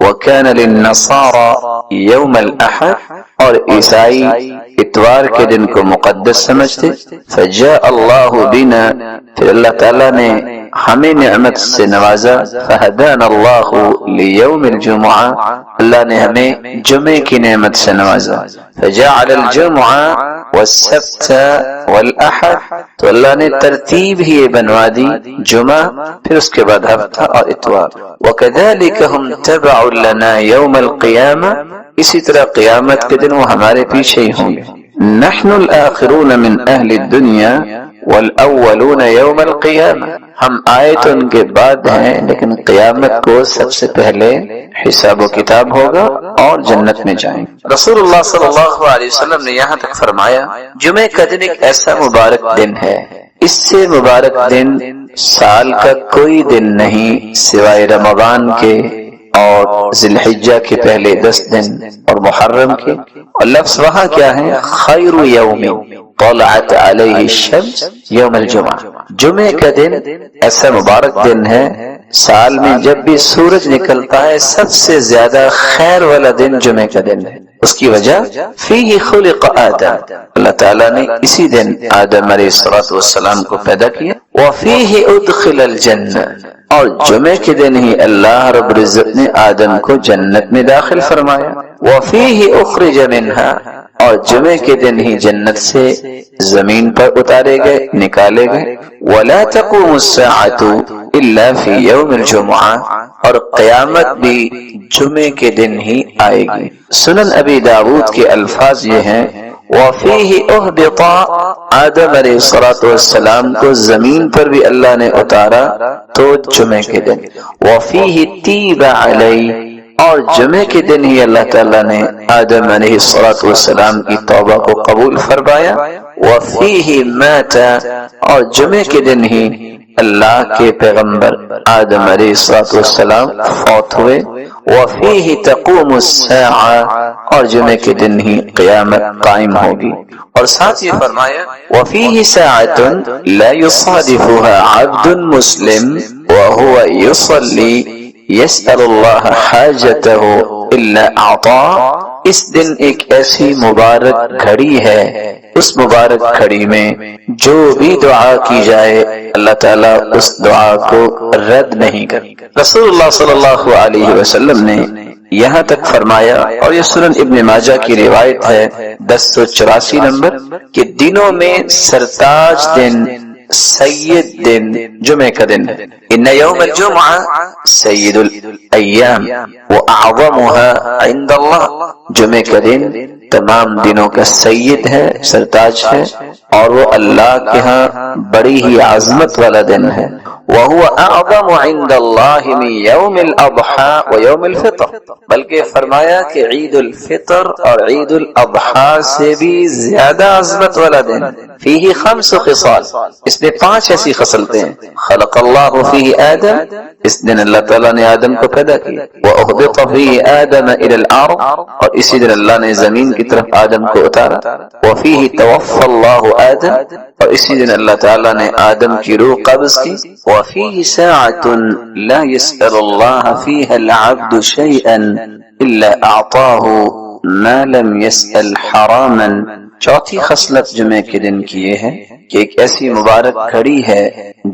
Speaker 1: وکان للنصارى یوم الاحد، اور عیسائی اتوار کے دن کو مقدس سمجھتے. فجاء اللہ بنا، پھر اللہ تعالیٰ نے ہمیں نعمت سے نوازا. فہدانا اللہ لیوم الجمعہ، اللہ نے ہمیں جمعے کی نعمت سے نوازا. فجعل الجمعہ والسبت والاحد، تو اللہ نے ترتیب ہی بنوا دی جمعہ پھر اس کے بعد ہفتہ اور اتوار. وَكَذَلِكَ هُمْ تَبَعٌ لَنَا يَوْمَ الْقِيَامَةِ، اسی طرح قیامت کے دن وہ ہمارے پیچھے ہی ہوں گے. نحن الآخرون من اہل الدنیا والاولون یوم القیامہ، ہم آئے تو ان کے بعد ہیں لیکن قیامت کو سب سے پہلے حساب و کتاب ہوگا اور جنت میں جائیں. رسول اللہ صلی اللہ علیہ وسلم نے یہاں تک فرمایا جمعہ کا دن ایک ایسا مبارک دن ہے، اس سے مبارک دن سال کا کوئی دن نہیں سوائے رمضان کے اور ذی الحجہ کے پہلے 10 دن اور محرم کے. اور لفظ وہاں کیا ہے؟ خیر یوم طلعت علیہ الشمس یوم الجمعہ، جمعے کا دن ایسا مبارک دن ہے سال میں جب بھی سورج نکلتا ہے سب سے زیادہ خیر والا دن جمعے کا دن ہے. اس کی وجہ فیہ خلق آدم، اللہ تعالیٰ نے اسی دن آدم علیہ السلام کو پیدا کیا. وفیہ ادخل الجنہ، اور جمعے کے دن ہی اللہ رب العزت نے آدم کو جنت میں داخل فرمایا. وفیہ اخرج منہا، اور جمعے کے دن ہی جنت سے زمین پر اتارے گئے، نکالے گئے. ولا تقوم الساعۃ الا فی یوم الجمعہ، اور قیامت بھی جمعے کے دن ہی آئے گی. سنن ابی داؤد کے الفاظ یہ ہیں وَفِيهِ اُهْبِطَ، آدم علیہ السلام کو زمین پر بھی اللہ نے اتارا تو جمعے کے دن. وَفِيهِ تِيبَ عَلَيْهِ، اور جمعے کے دن ہی اللہ تعالیٰ نے آدم علیہ السلام کی توبہ کو قبول فرمایا. وَفِيهِ مَاتَ، اور جمعے کے دن ہی اللہ کے پیغمبر آدم علیہ السلام فوت ہوئے. وَفِيهِ تَقُومُ السَّاعَةُ، اور جمعے کے دن ہی قیامت قائم ہوگی. اور ساتھ یہ فرمایا وَفِيهِ سَاعَةٌ لَا يُصَادِفُهَا عَبْدٌ مُسْلِمٌ وَهُوَ يُصَلِّي يَسْأَلُ اللَّهَ حَاجَتَهُ إِلَّا أَعْطَاهُ، اس دن ایک ایسی مبارک گھڑی ہے، اس مبارک گھڑی میں جو بھی دعا کی جائے اللہ تعالیٰ اس دعا کو رد نہیں کرتا. رسول اللہ صلی اللہ علیہ وسلم نے یہاں تک فرمایا، اور یہ سنن ابن ماجہ کی روایت ہے 1084 نمبر، کہ دنوں میں سرتاج دن سید دن جمعہ کا دن ہے. ان یوم الجمعہ سید الایام واعظمها عند اللہ، جمعہ کا دن تمام دنوں کا سید ہے، سرتاج ہے، اور وہ اللہ کے ہاں بڑی ہی عظمت والا دن ہے. وَهُوَ أَعْظَمُ عِنْدَ اللَّهِ مِنْ يَوْمِ الْأَضْحَى وَيَوْمِ الْفِطْرِ، بلکہ فرمایا کہ عید الفطر اور عید الاضحیٰ سے بھی زیادہ عظمت والا دن. فِيهِ 5 خصال، اس میں 5 ایسی خصلتیں ہیں. خلق اللہ فیہ آدم، اس دن اللہ تعالیٰ نے آدم کو پیدا کیا. وَأُهْبِطَ فِيهِ آدَمَ إِلَى الْأَرْضِ، اور اسی دن اللہ نے زمین کی طرف آدم کو اتارا. وَفِيهِ تَوَفَّى اللَّهُ آدَمَ، اور اسی دن اللہ تعالیٰ نے آدم کی روح قبض کی. وَفِيهِ سَاعَةٌ لَا يَسْأَلُ اللَّهَ فِيهَا الْعَبْدُ شَيْئًا إِلَّا أَعْطَاهُ مَا لَمْ يَسْأَلْ حَرَامًا. چوتھی خصلت جمعے کے دن کی یہ ہے کہ ایک ایسی مبارک گھڑی ہے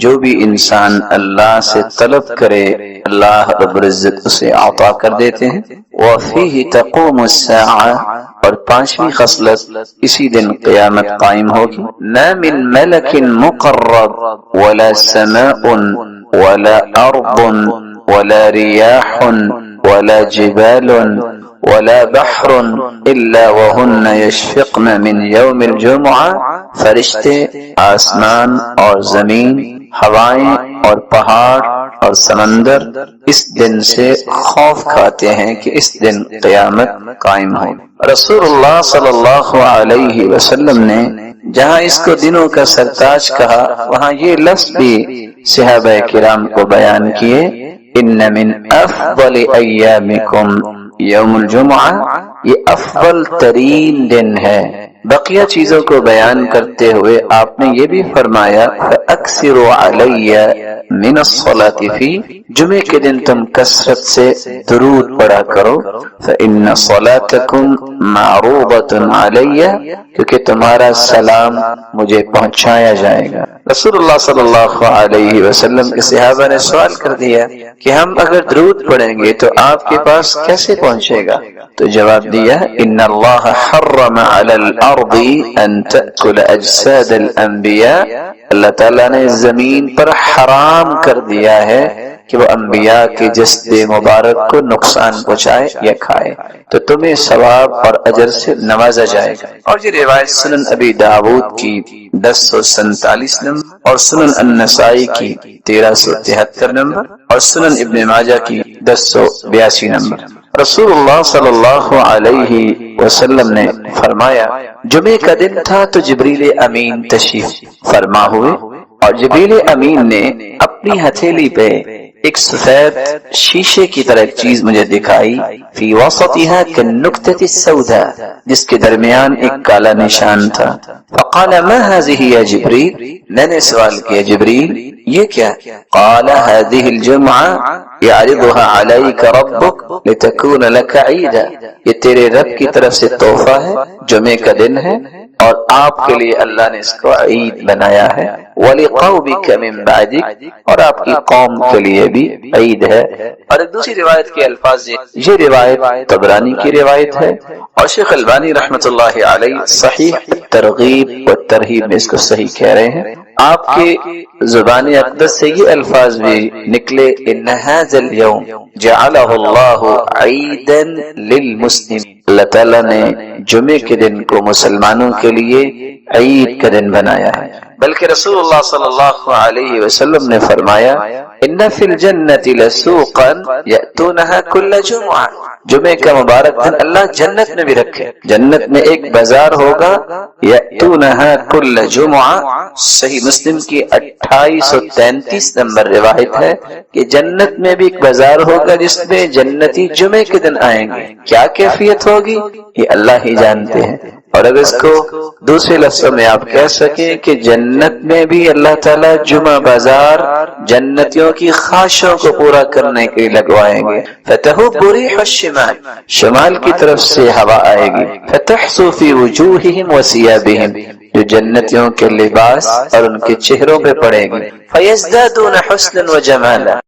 Speaker 1: جو بھی انسان اللہ سے طلب کرے اللہ رب العزت اسے عطا کر دیتے ہیں. وَفِيهِ تَقُومُ السَّاعَةُ، اور 5ویں خصلت اسی دن قیامت قائم ہوگی. مَا مِن مَلَكٍ مُقَرَّبٍ وَلَا سَمَاءٌ وَلَا أَرْضٌ وَلَا رِيَاحٌ وَلَا جِبَالٌ ولا بحر الا وهن يشفقن من يوم الجمعہ، فرشتے، آسمان اور زمین، ہوائیں اور پہاڑ اور سمندر اس دن سے خوف کھاتے ہیں کہ اس دن قیامت قائم ہو. رسول اللہ صلی اللہ علیہ وسلم نے جہاں اس کو دنوں کا سرتاج کہا وہاں یہ لفظ بھی صحابہ کرام کو بیان کیے، ان من افضل ایامکم یوم الجمعہ، یہ افضل ترین دن ہے
Speaker 2: بقیہ چیزوں کو بیان کرتے ہوئے آپ نے یہ بھی فرمایا فَأَكْثِرُوا عَلَيَّ مِنَ الصَّلَاةِ فِي، جمعے کے دن تم کثرت سے درود پڑھا کرو، فَإِنَّ صَلَاتَكُمْ مَعْرُوضَةٌ عَلَيَّ، کیونکہ تمہارا سلام مجھے پہنچایا جائے گا۔ رسول اللہ صلی اللہ علیہ وسلم کے صحابہ نے سوال کر دیا کہ ہم اگر درود پڑھیں گے تو آپ کے پاس کیسے پہنچے گا؟ تو جواب دیا ان اللہ حرم علی الارض ان تأکل اجساد الانبیاء، اللہ تعالیٰ نے زمین پر حرام کر دیا ہے کہ وہ انبیاء کے جسد مبارک کو نقصان پہنچائے یا کھائے، تو تمہیں ثواب اور اجر سے نوازا جائے گا۔ اور یہ روایت سنن ابی داود کی 1047 نمبر اور سنن النسائی کی 1373 نمبر اور سنن ابن ماجہ کی 1082 نمبر۔ رسول اللہ صلی اللہ علیہ وسلم نے فرمایا جمعے کا دن تھا تو جبریل امین تشریف فرما ہوئے، اور جبریل امین نے اپنی ہتھیلی پہ ایک سفید شیشے کی طرح ایک چیز مجھے دکھائی، فی وسطها كالنکتة السوداء، جس کے درمیان ایک کالا نشان تھا۔ فقال ما هذه یا جبریل، میں نے سوال کیا جبریل یہ کیا؟ قال هذه الجمعة يعرضها عليك ربك لتكون لك عيدا، یہ تیرے رب کی طرف سے تحفہ ہے، جمعے کا دن ہے اور آپ کے لیے اللہ نے اس کو عید بنایا ہے، وَلِقَوْمِكَ مِن بَعْدِكَ، اور آپ کی قوم کے لیے بھی عید ہے۔ اور ایک دوسری روایت کے الفاظ، یہ روایت طبرانی کی روایت ہے اور شیخ البانی رحمۃ اللہ علیہ صحیح ترغیب و ترہیب میں اس کو صحیح کہہ رہے ہیں۔ آپ کے زبان اقدس سے یہ الفاظ بھی نکلے ان ھذا اليوم جعلہ اللہ عیدا للمسلم، اللہ تعالیٰ نے جمعے کے دن کو مسلمانوں کے لیے عید کا دن بنایا ہے۔ بلکہ رسول اللہ صلی اللہ علیہ وسلم نے فرمایا ان فی الجنۃ لسوقا یأتونها کل جمعہ، جمعے کا مبارک دن اللہ جنت میں بھی رکھے، جنت میں ایک بازار ہوگا یأتونها کل جمعہ، صحیح مسلم کی 2833 نمبر روایت ہے کہ جنت میں بھی ایک بازار ہوگا جس میں جنتی جمعے کے دن آئیں گے، کیا کیفیت ہوگی یہ اللہ ہی جانتے ہیں۔ اور اگر اس کو دوسرے لفظوں میں آپ کہہ سکیں کہ جنت میں بھی اللہ تعالیٰ جمعہ بازار جنتیوں کی خواہشوں کو پورا کرنے کے لیے لگوائیں گے، فتحب ريح الشمال، شمال کی طرف سے ہوا آئے گی، فتحسو في وجوههم وثيابهم، جو جنتیوں کے لباس اور ان کے چہروں پہ پڑے گی، فیزدادون حسنا وجمالا،